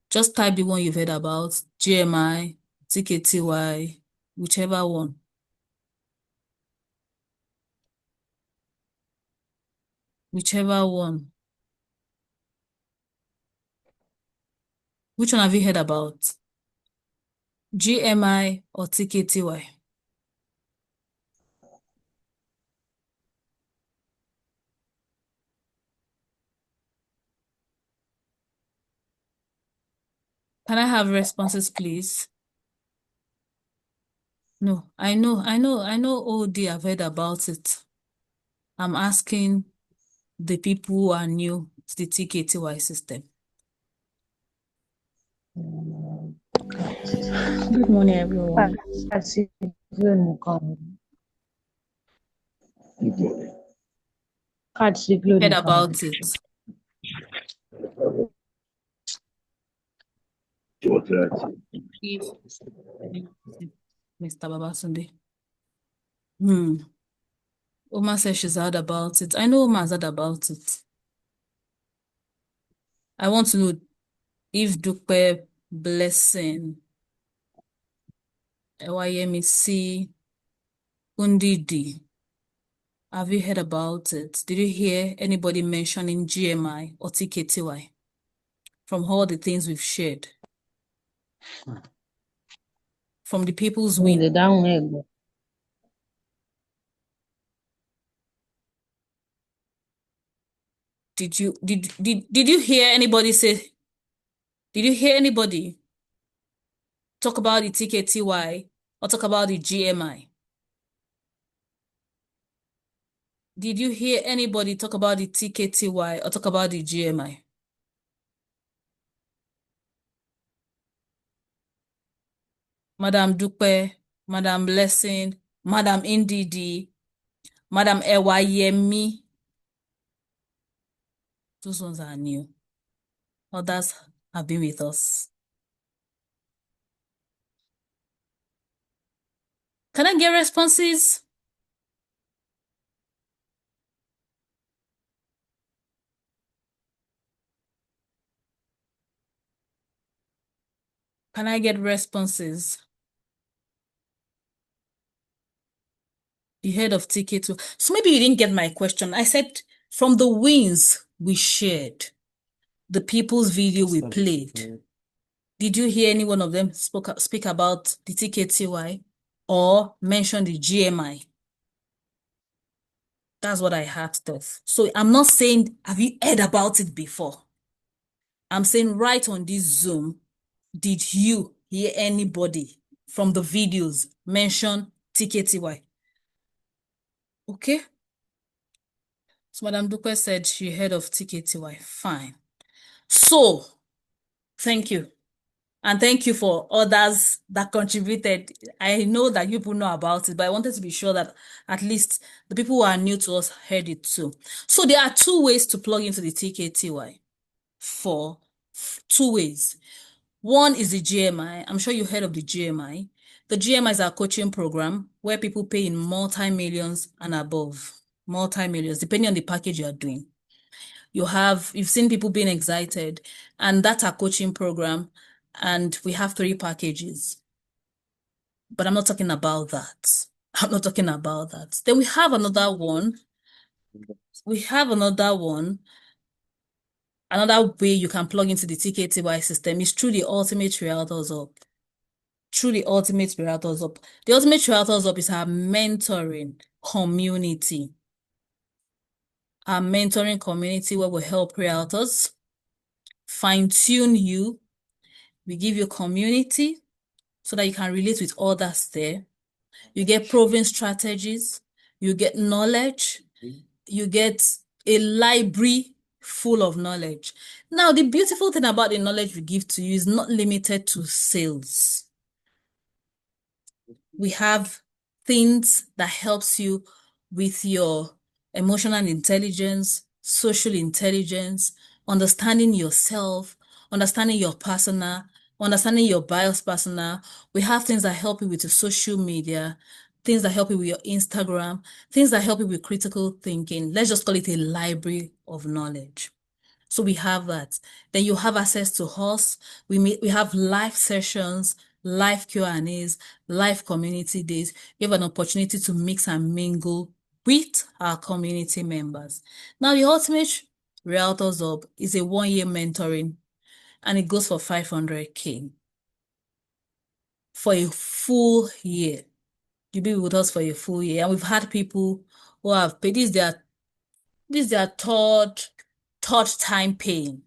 Just type the one you've heard about, GMI, TKTY, whichever one. Whichever one. Which one have you heard about? GMI or TKTY? Can I have responses, please? No, I know OD have heard about it. I'm asking the people who are new to the TKTY system. Good morning, everyone. Heard about it. If Mr. Babasunde. Oma says she's heard about it. I know Oma's heard about it. I want to know if Dupe, Blessing, YMC, Undidi, have you heard about it? Did you hear anybody mentioning GMI or TKTY from all the things we've shared? From the people's win? Did you hear anybody say? Did you hear anybody talk about the TKTY or talk about the GMI? Did you hear anybody talk about the TKTY or talk about the GMI? Madam Dupe, Madam Blessing, Madam Ndidi, Madam Ewayemi. Those ones are new. Others have been with us. Can I get responses? Can I get responses? You heard of TK2. So maybe you didn't get my question. I said from the wins we shared, the people's video we played, did you hear any one of them speak about the TKTY or mention the GMI? That's what I had, Steph. So I'm not saying, have you heard about it before? I'm saying right on this Zoom, did you hear anybody from the videos mention TKTY? Okay. So Madam Dupe said she heard of TKTY. Fine. So, thank you. And thank you for others that contributed. I know that you people know about it, but I wanted to be sure that at least the people who are new to us heard it too. So there are two ways to plug into the TKTY. Two ways. One is the GMI. I'm sure you heard of the GMI. The GMI is our coaching program where people pay in multi-millions and above. Multi-millions, depending on the package you are doing. You've seen people being excited, and that's our coaching program. And we have 3 packages. But I'm not talking about that. I'm not talking about that. Then we have another one. Another way you can plug into the TKTY system is through the Ultimate Realtors Hub. Through the Ultimate Realtors Hub. The Ultimate Realtors Hub is our mentoring community. Our mentoring community where we help realtors fine-tune you. We give you community so that you can relate with others there. You get proven strategies. You get knowledge. You get a library full of knowledge. Now, the beautiful thing about the knowledge we give to you is not limited to sales. We have things that helps you with your emotional intelligence, social intelligence, understanding yourself, understanding your persona, understanding your bios persona. We have things that help you with your social media, things that help you with your Instagram, things that help you with critical thinking. Let's just call it a library of knowledge. So we have that. Then you have access to us. We have live sessions, live Q&As, live community days. You have an opportunity to mix and mingle with our community members. Now, the Ultimate Realtors Hub is a 1-year mentoring, and it goes for 500K for a full year. You'll be with us for a full year. And we've had people who have paid. This is their third time paying.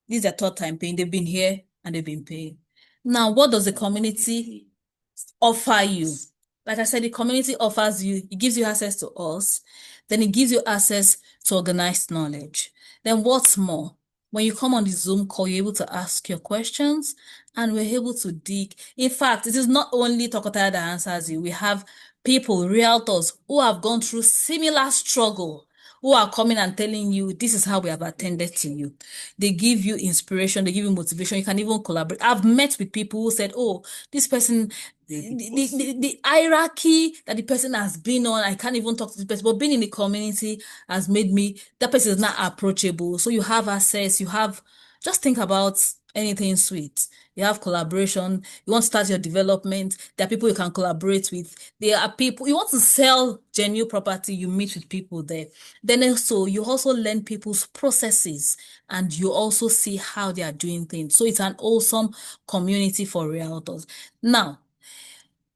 This is their third time paying. They've been here and they've been paying. Now, what does the community offer you? Like I said, the community offers you, it gives you access to us, then it gives you access to organized knowledge. Then what's more, when you come on the Zoom call, you're able to ask your questions and we're able to dig. In fact, it is not only Tokotaya that answers you. We have people, realtors, who have gone through similar struggle, who are coming and telling you, this is how we have attended to you. They give you inspiration, they give you motivation. You can even collaborate. I've met with people who said, oh, this person, the hierarchy that the person has been on, I can't even talk to the person, but being in the community has made me, that person is not approachable. So you have access, just think about anything sweet. You have collaboration. You want to start your development. There are people you can collaborate with. There are people, you want to sell genuine property, you meet with people there. Then also, you also learn people's processes and you also see how they are doing things. So it's an awesome community for realtors. Now,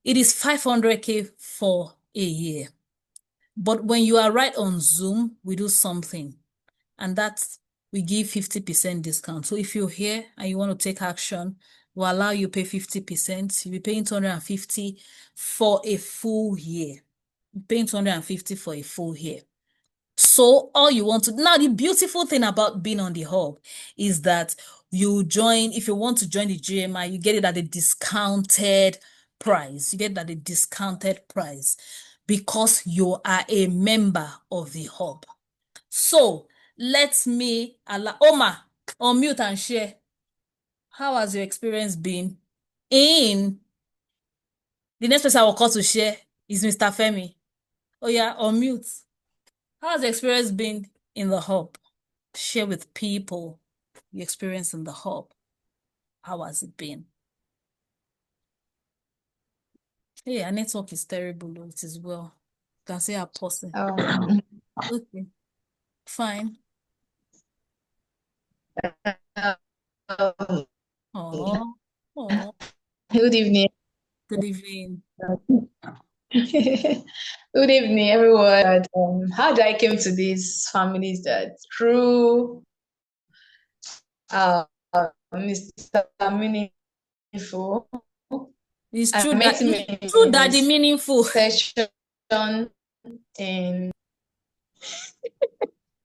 it is 500K for a year. But when you are right on Zoom, we do something. And that's, we give 50% discount. So if you're here and you want to take action, we'll allow you pay 50%. You'll be paying 250 for a full year. You're paying 250 for a full year. So all you want to, now the beautiful thing about being on the hub is that you join, if you want to join the GMI, you get it at a discounted price. You get it at a discounted price because you are a member of the hub. So let me allow Oma unmute and share. How has your experience been in the next person I will call to share is Mr. Femi. Oh yeah, unmute. How has the experience been in the hub? Share with people your experience in the hub. How has it been? Hey, our network is terrible, though. It is well. You can say a person. Okay, fine. Oh, Good evening. Good evening. Good evening, everyone. How did I came to this family is that through Mr. Meaningful. It's I true met that him it's true that the his meaningful. session in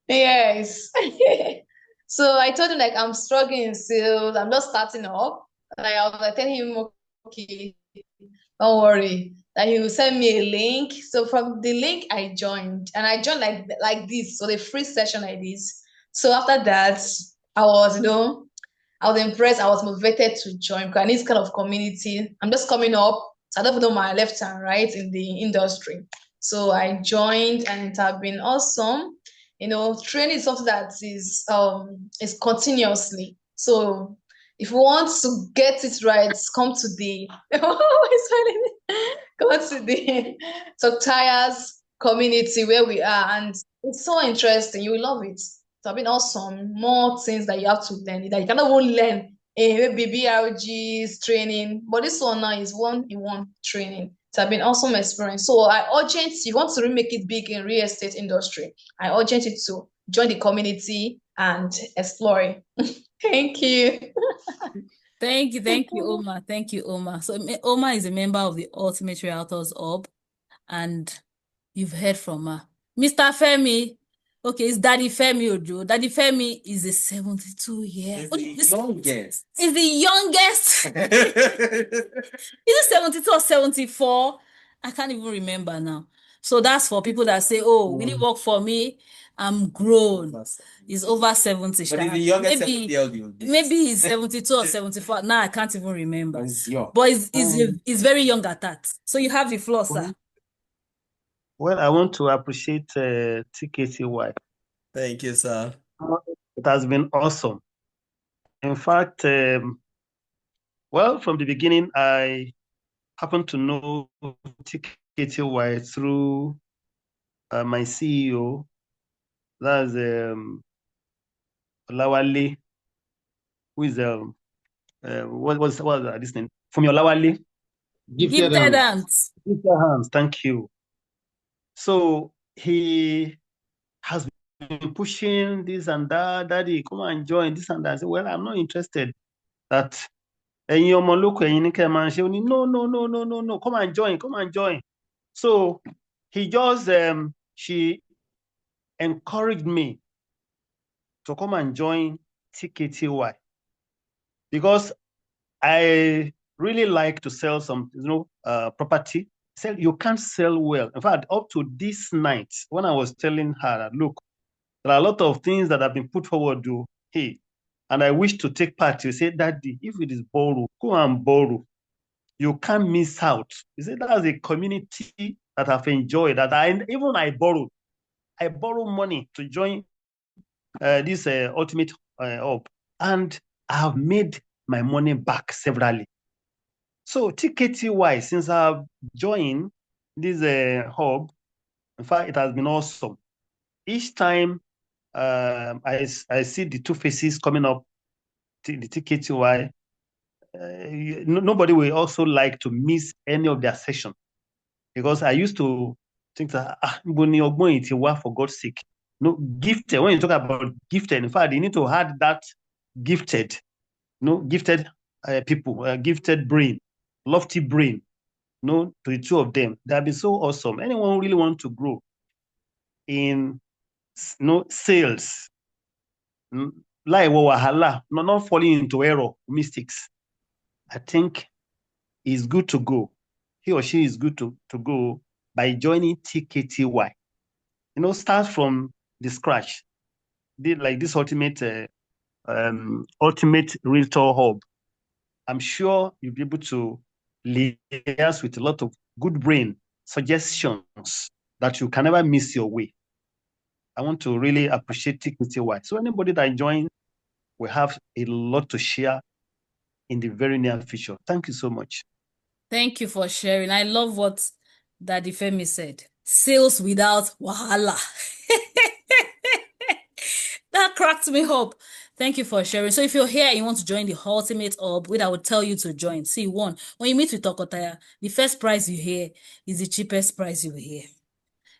yes. So I told him like I'm struggling in sales. I'm just starting up. Like I was like telling him, okay, don't worry. That he will send me a link. So from the link I joined, and I joined like this, so the free session like this. So after that, I was, I was impressed. I was motivated to join because I need this kind of community. I'm just coming up. So I don't know my left and right in the industry. So I joined and it has been awesome. Training is something that is continuously. So if you want to get it right, come to the come to the Talk Tires community where we are, and it's so interesting. You will love it. It's been awesome. More things that you have to learn that you cannot even learn in maybe BRG's training, but this one now is one-in-one training. It's been awesome experience. So I urgent you want to really make it big in real estate industry. I urgent you to join the community and explore it. Thank you. Thank you, Oma. Thank you, Oma. So Oma is a member of the Ultimate Realtors Hub, and you've heard from her. Mr. Femi, okay, it's Daddy Femi Ojo. Daddy Femi is a 72-year. He's the youngest. Is the youngest. Is it 72 or 74? I can't even remember now. So that's for people that say, oh, will it work for me? I'm grown. He's over 70. But he's the youngest maybe 70-year-old. maybe he's 72 or 74. Now I can't even remember. He's young. But he's very young at that. So you have the floor, sir. Well, I want to appreciate TKTY. Thank you, sir. It has been awesome. In fact, well, from the beginning, I happened to know TKTY through my CEO, that's Olawale, who is what's this name? From Olawale. Gifted Hands. Gifted Hands, thank you. So he has been pushing this and that, Daddy, come and join this and that. I said, well, I'm not interested. That no, come and join. So he just she encouraged me to come and join TKTY because I really like to sell some property. You can't sell well. In fact, up to this night, when I was telling her that, look, there are a lot of things that have been put forward to, hey, and I wish to take part. You say, Daddy, if it is borrow, go and borrow. You can't miss out. You say that's a community that I've enjoyed. That I borrowed. I borrow money to join this ultimate hub, and I have made my money back severally. So TKTY, since I've joined this hub, in fact, it has been awesome. Each time I see the two faces coming up, the TKTY, nobody will also like to miss any of their session, because I used to think that for God's sake. No, gifted. When you talk about gifted, in fact, you need to add that gifted. Gifted people, gifted brain, lofty brain. To the two of them, they have been so awesome. Anyone who really want to grow in sales, not falling into error, mistakes, I think is good to go. He or she is good to go by joining TKTY. Start from the scratch. Like this ultimate Realtor hub. I'm sure you'll be able to liaise with a lot of good brain suggestions that you can never miss your way. I want to really appreciate TKTY. So anybody that joins will have a lot to share in the very near future. Thank you so much. Thank you for sharing. I love what Daddy Femi said. Sales without wahala. That cracked me up. Thank you for sharing. So if you're here and you want to join the Ultimate Hub, I would tell you to join. See, one, when you meet with Tokotaya, the first price you hear is the cheapest price you will hear.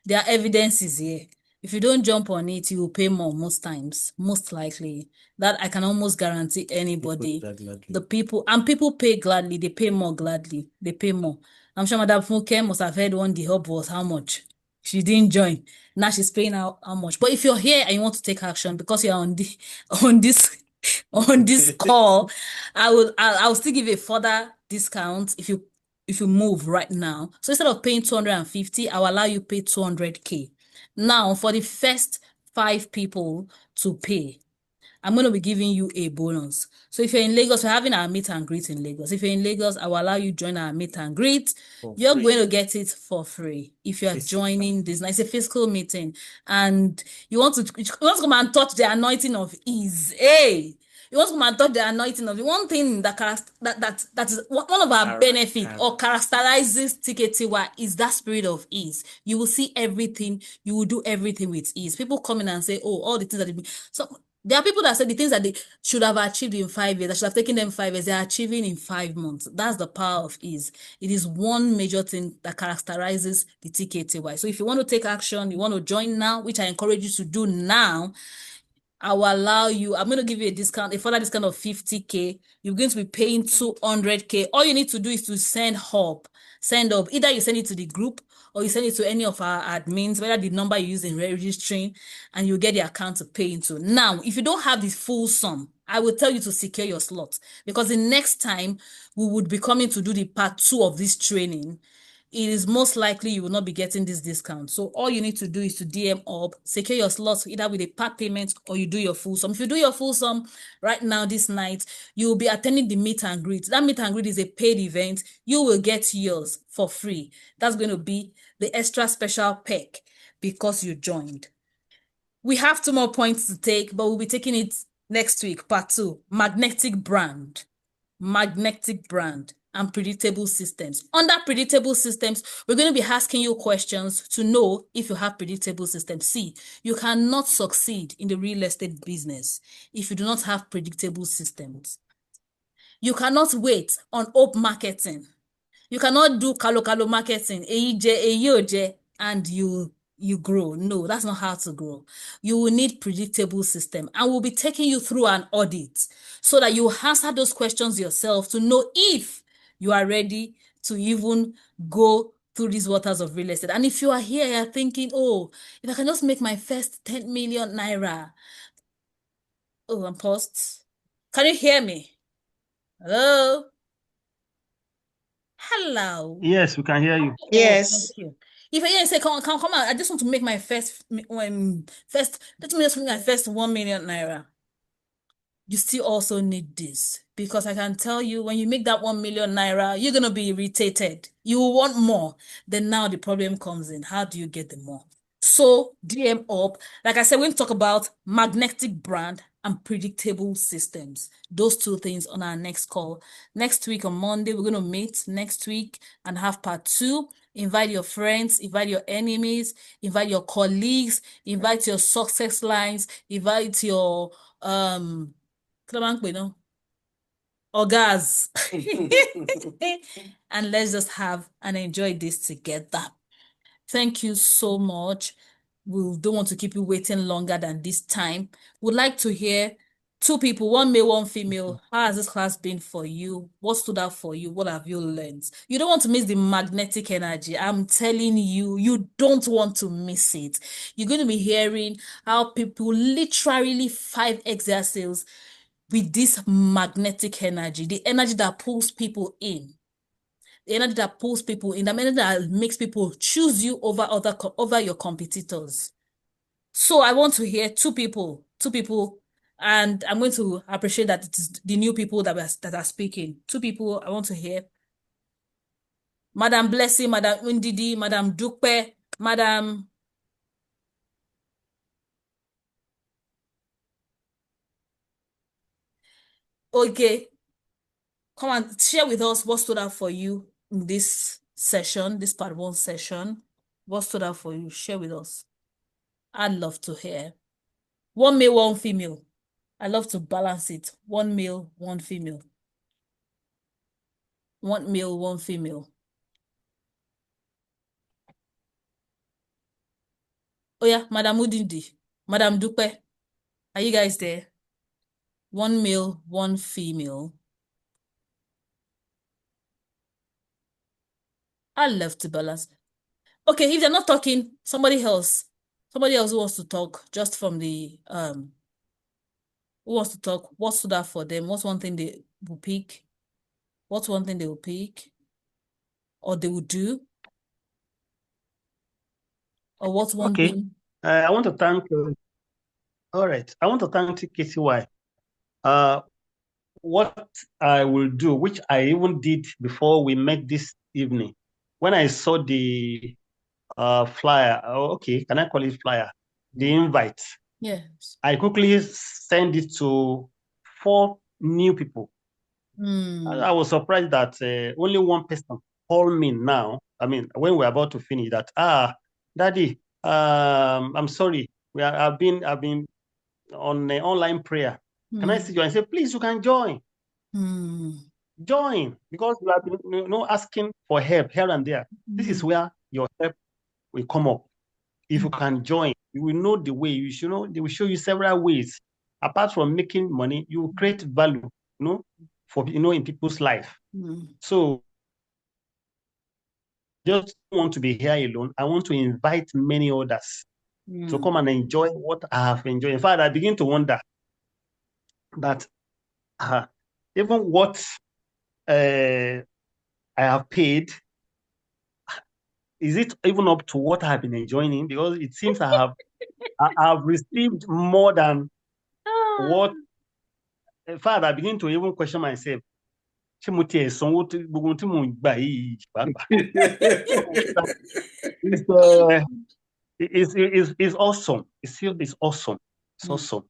There are evidences here. If you don't jump on it, you will pay more most times, most likely. That I can almost guarantee anybody. The people, and people pay gladly, they pay more gladly, they pay more. I'm sure Madam Funke must have heard when the hub was how much. She didn't join. Now she's paying out how much. But if you're here and you want to take action because you're on the on this on this call, I'll still give a further discount if you move right now. So instead of paying 250, I'll allow you pay 200K. Now, for the first 5 people to pay, I'm going to be giving you a bonus. So if you're in Lagos, we're having our meet and greet in Lagos. If you're in Lagos, I will allow you join our meet and greet. You're going to get it for free if you are joining this. Now, it's a physical meeting and you want to come and touch the anointing of ease. Hey, you want to come and touch the anointing of the one thing that is one of our benefits or characterizes TKTY is that spirit of ease. You will see everything, you will do everything with ease. People come in and say, oh, all the things that so there are people that say the things that they should have achieved in 5 years, that should have taken them 5 years, they're achieving in 5 months. That's the power of ease. It is one major thing that characterizes the TKTY. So if you want to take action, you want to join now, which I encourage you to do now, I will allow you, I'm going to give you a discount, a further discount of 50K. You're going to be paying 200K. All you need to do is to send up. Either you send it to the group or you send it to any of our admins, whether the number you use in registering, and you get the account to pay into. Now, if you don't have the full sum, I will tell you to secure your slot because the next time we would be coming to do the part 2 of this training, it is most likely you will not be getting this discount. So all you need to do is to DM up, secure your slots either with a part payment or you do your full sum. If you do your full sum right now this night, you will be attending the meet and greet. That meet and greet is a paid event. You will get yours for free. That's going to be the extra special perk because you joined. We have 2 more points to take, but we'll be taking it next week, part 2, magnetic brand and predictable systems. Under predictable systems, we're going to be asking you questions to know if you have predictable systems. See, you cannot succeed in the real estate business if you do not have predictable systems. You cannot wait on hope marketing. You cannot do kalo marketing, and you grow. No, that's not how to grow. You will need predictable system, and we'll be taking you through an audit so that you answer those questions yourself to know if you are ready to even go through these waters of real estate. And if you are here, you're thinking, oh, if I can just make my first 10 million naira. Oh, I'm paused. Can you hear me? Hello? Hello. Yes, we can hear you. Yes. Thank you. If I say, come on, I just want to make my first, let me just make my first 1 million naira. You still also need this because I can tell you when you make that 1 million naira, you're going to be irritated. You will want more. Then now the problem comes in. How do you get the more? So DM up. Like I said, we're going to talk about magnetic brand and predictable systems. Those 2 things on our next call. Next week on Monday, we're going to meet next week and have part 2. Invite your friends, invite your enemies, invite your colleagues, invite your success lines, invite your guys. And let's just have and enjoy this together. Thank you so much. We don't want to keep you waiting longer than this time. Would like to hear 2 people, 1 male, 1 female. How has this class been for you? What stood out for you? What have you learned? You don't want to miss the magnetic energy. I'm telling you, you don't want to miss it. You're going to be hearing how people literally 5x their sales with this magnetic energy, the energy that pulls people in. The energy that pulls people in, the energy that makes people choose you over your competitors. So I want to hear 2 people, and I'm going to appreciate that it is the new people that are speaking. 2 people I want to hear. Madam Blessing, Madam Undidi, Madam Dupe, Madam. Okay, come and share with us what stood out for you in this session, this part 1 session. What stood out for you? Share with us. I'd love to hear. 1 male, 1 female. I love to balance it. 1 male, 1 female. 1 male, 1 female. Oh yeah, Madam Udindi, Madam Dupe, are you guys there? 1 male, 1 female. I love to balance. Okay, if they're not talking, somebody else who wants to talk, just from the who wants to talk, what stood out for them? What's one thing they will pick? What's one thing they will pick? Or they will do? Or what's one Okay. thing? I want to thank all right. I want to thank TKCY. What I will do, which I even did before we met this evening, when I saw the flyer, okay, can I call it flyer? The invite. Yes. I quickly send it to 4 new people. I was surprised that only one person called me now. I mean, when we're about to finish, that Daddy, I'm sorry, I've been on online prayer. Can I see you? I say, please, you can join. Join, because you have been asking for help here and there. This is where your help will come up. If you can join, you will know the way. You should know. They will show you several ways. Apart from making money, you will create value, for in people's life. So just don't want to be here alone. I want to invite many others to come and enjoy what I have enjoyed. In fact, I begin to wonder that even what I have paid, is it even up to what I have been enjoying? Because it seems I have received more than what. In fact, I begin to even question myself. It's awesome. It's awesome. It's awesome.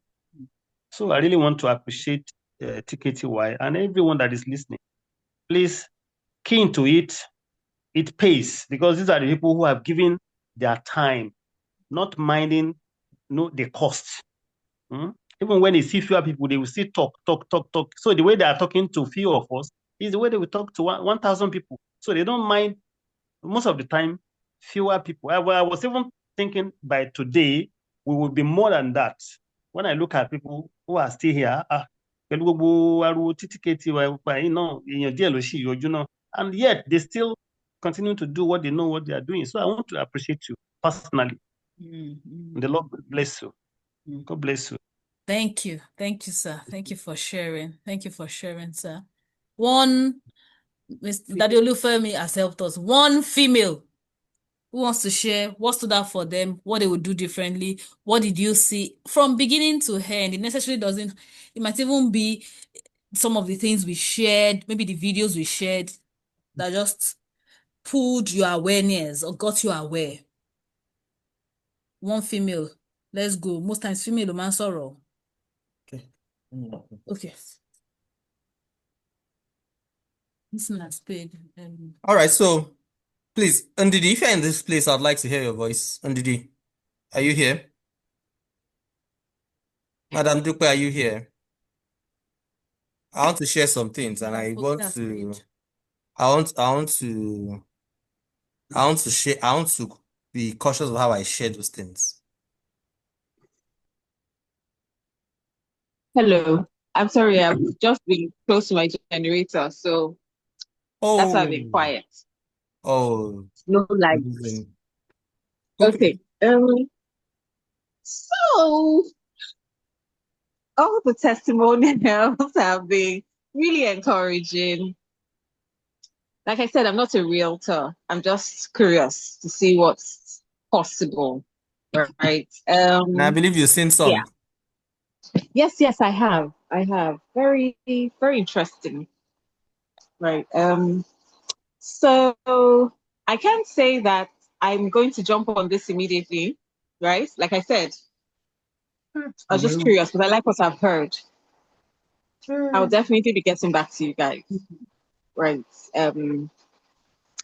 So I really want to appreciate TKTY and everyone that is listening. Please key into it. It pays, because these are the people who have given their time, not minding the cost. Even when they see fewer people, they will still talk. So the way they are talking to few of us is the way they will talk to 1,000 people. So they don't mind, most of the time, fewer people. I was even thinking by today, we will be more than that. When I look at people who are still here, and yet they still continue to do what they know what they are doing. So I want to appreciate you personally. The Lord bless you. God bless you. Thank you, sir. Thank you for sharing. Thank you for sharing, sir. One, Daddy Olufemi has helped us. 1 female who wants to share what stood out for them, what they would do differently, what did you see from beginning to end. It necessarily doesn't, it might even be some of the things we shared, maybe the videos we shared that just pulled your awareness or got you aware. 1 female. Let's go. Most times female man sorrow. Okay. Listen, I paid. All right, so please, Ndidi, if you're in this place, I'd like to hear your voice. Ndidi, are you here? Madam Dupe, are you here? I want to share some things, and I want to be cautious of how I share those things. Hello. I'm sorry, I've just been close to my generator, so that's why I've been quiet. Oh. No lights. Okay. So all the testimonials have been really encouraging. Like I said, I'm not a realtor. I'm just curious to see what's possible. Right. And I believe you've seen some. Yeah. Yes, I have. Very, very interesting. Right. So I can't say that I'm going to jump on this immediately, right? Like I said, I was just curious because I like what I've heard. I'll definitely be getting back to you guys. Right. I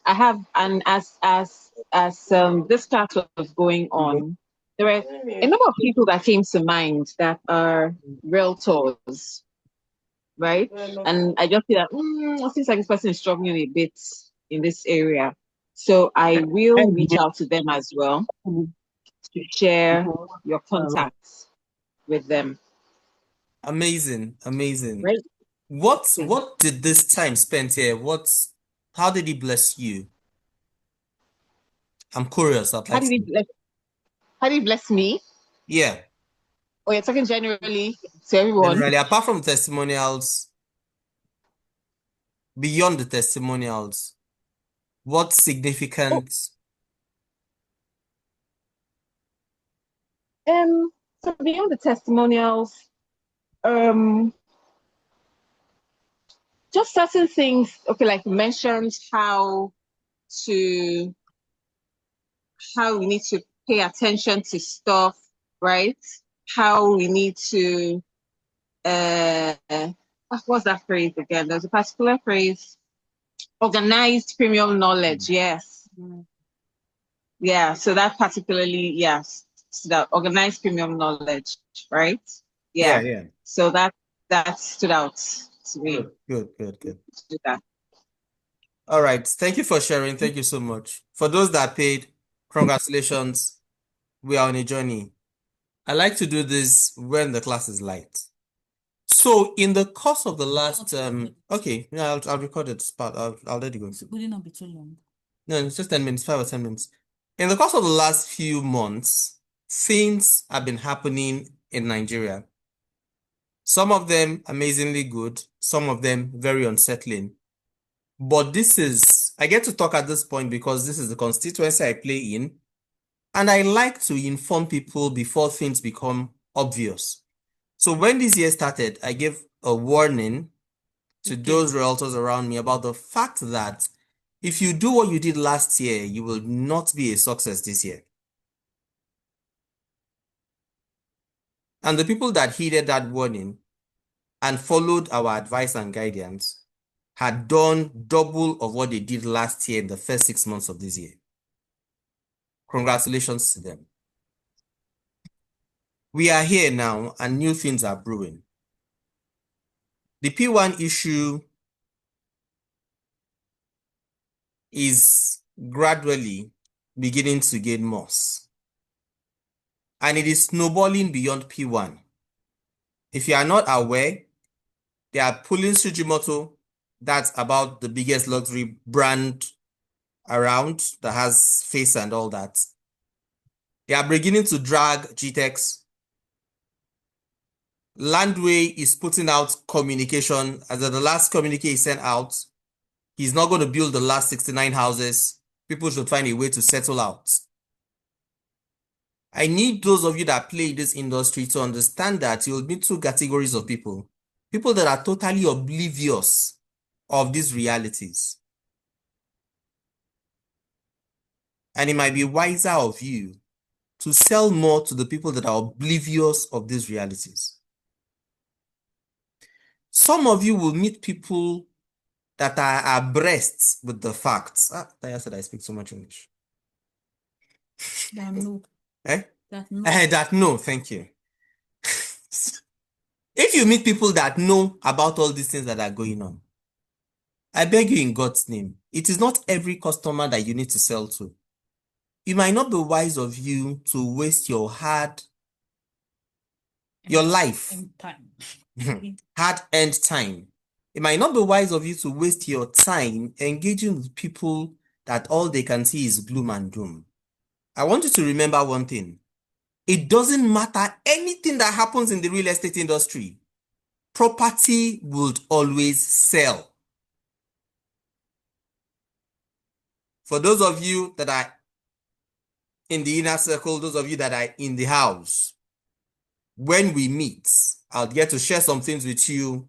have, and as this class was going on, there were a number of people that came to mind that are realtors, right? And I just feel that it seems like this person is struggling a bit in this area. So I will reach out to them as well to share your contacts with them. Amazing, amazing. Right. What did this time spent here? How did he bless you? I'm curious. I'd How like did to he know. bless? How did he bless me? Yeah, Oh, you're talking generally to everyone. generally, apart from testimonials, beyond the testimonials, what significant? So beyond the testimonials, just certain things. Okay, like you mentioned how we need to pay attention to stuff, right? How we need to what's that phrase again? There's a particular phrase. Organized premium knowledge, yes. Yeah, so that particularly, yes, so that organized premium knowledge, right? Yeah, Yeah. yeah. So that stood out to me. Good. Do that. All right. Thank you for sharing. Thank you so much. For those that paid, congratulations. We are on a journey. I like to do this when the class is light. So in the course of the last okay, yeah, I'll record it. I'll let you go. Would it not be too long? No, it's just 10 minutes, 5 or 10 minutes. In the course of the last few months, things have been happening in Nigeria. Some of them amazingly good, some of them very unsettling. But I get to talk at this point because this is the constituency I play in, and I like to inform people before things become obvious. So when this year started, I gave a warning to those realtors around me about the fact that if you do what you did last year, you will not be a success this year. And the people that heeded that warning and followed our advice and guidance had done double of what they did last year in the first 6 months of this year. Congratulations to them. We are here now and new things are brewing. The P1 issue is gradually beginning to gain moss. And it is snowballing beyond P1. If you are not aware, they are pulling Sujimoto, that's about the biggest luxury brand around that has face and all that. They are beginning to drag GTEx. Landway is putting out communication. As the last communique he sent out, he's not going to build the last 69 houses. People should find a way to settle out. I need those of you that play this industry to understand that you'll meet two categories of people. People that are totally oblivious of these realities. And it might be wiser of you to sell more to the people that are oblivious of these realities. Some of you will meet people that are abreast with the facts. Taya said I speak so much English. That no. That no. That no, thank you. If you meet people that know about all these things that are going on, I beg you in God's name, it is not every customer that you need to sell to. It might not be wise of you to waste your life, hard-earned time. It might not be wise of you to waste your time engaging with people that all they can see is gloom and doom. I want you to remember one thing. It doesn't matter anything that happens in the real estate industry. Property would always sell. For those of you that are in the inner circle, those of you that are in the house, when we meet, I'll get to share some things with you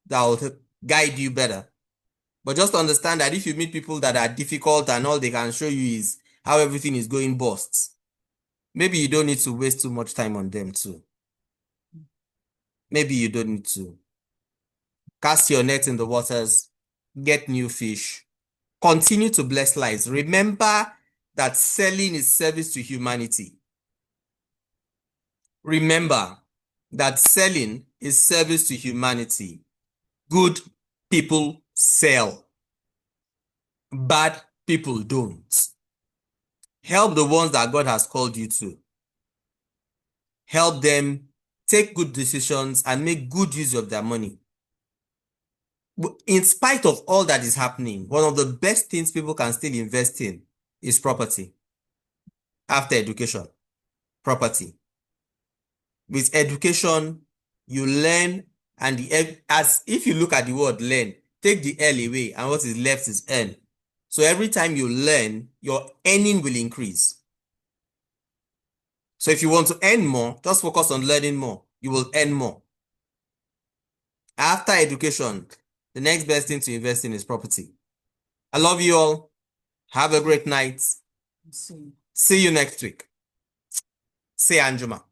that will guide you better. But just understand that if you meet people that are difficult and all they can show you is how everything is going bust, maybe you don't need to waste too much time on them too. Maybe you don't need to. Cast your net in the waters, get new fish, continue to bless lives. Remember that selling is service to humanity. Remember that selling is service to humanity. Good people sell. Bad people don't. Help the ones that God has called you to. help them take good decisions and make good use of their money. In spite of all that is happening, one of the best things people can still invest in is property. After education, property. With education, you learn, and as if you look at the word learn, take the L away, and what is left is earn. So every time you learn, your earning will increase. So if you want to earn more, just focus on learning more. You will earn more. After education, the next best thing to invest in is property. I love you all. Have a great night. See you next week. Say Anjuma.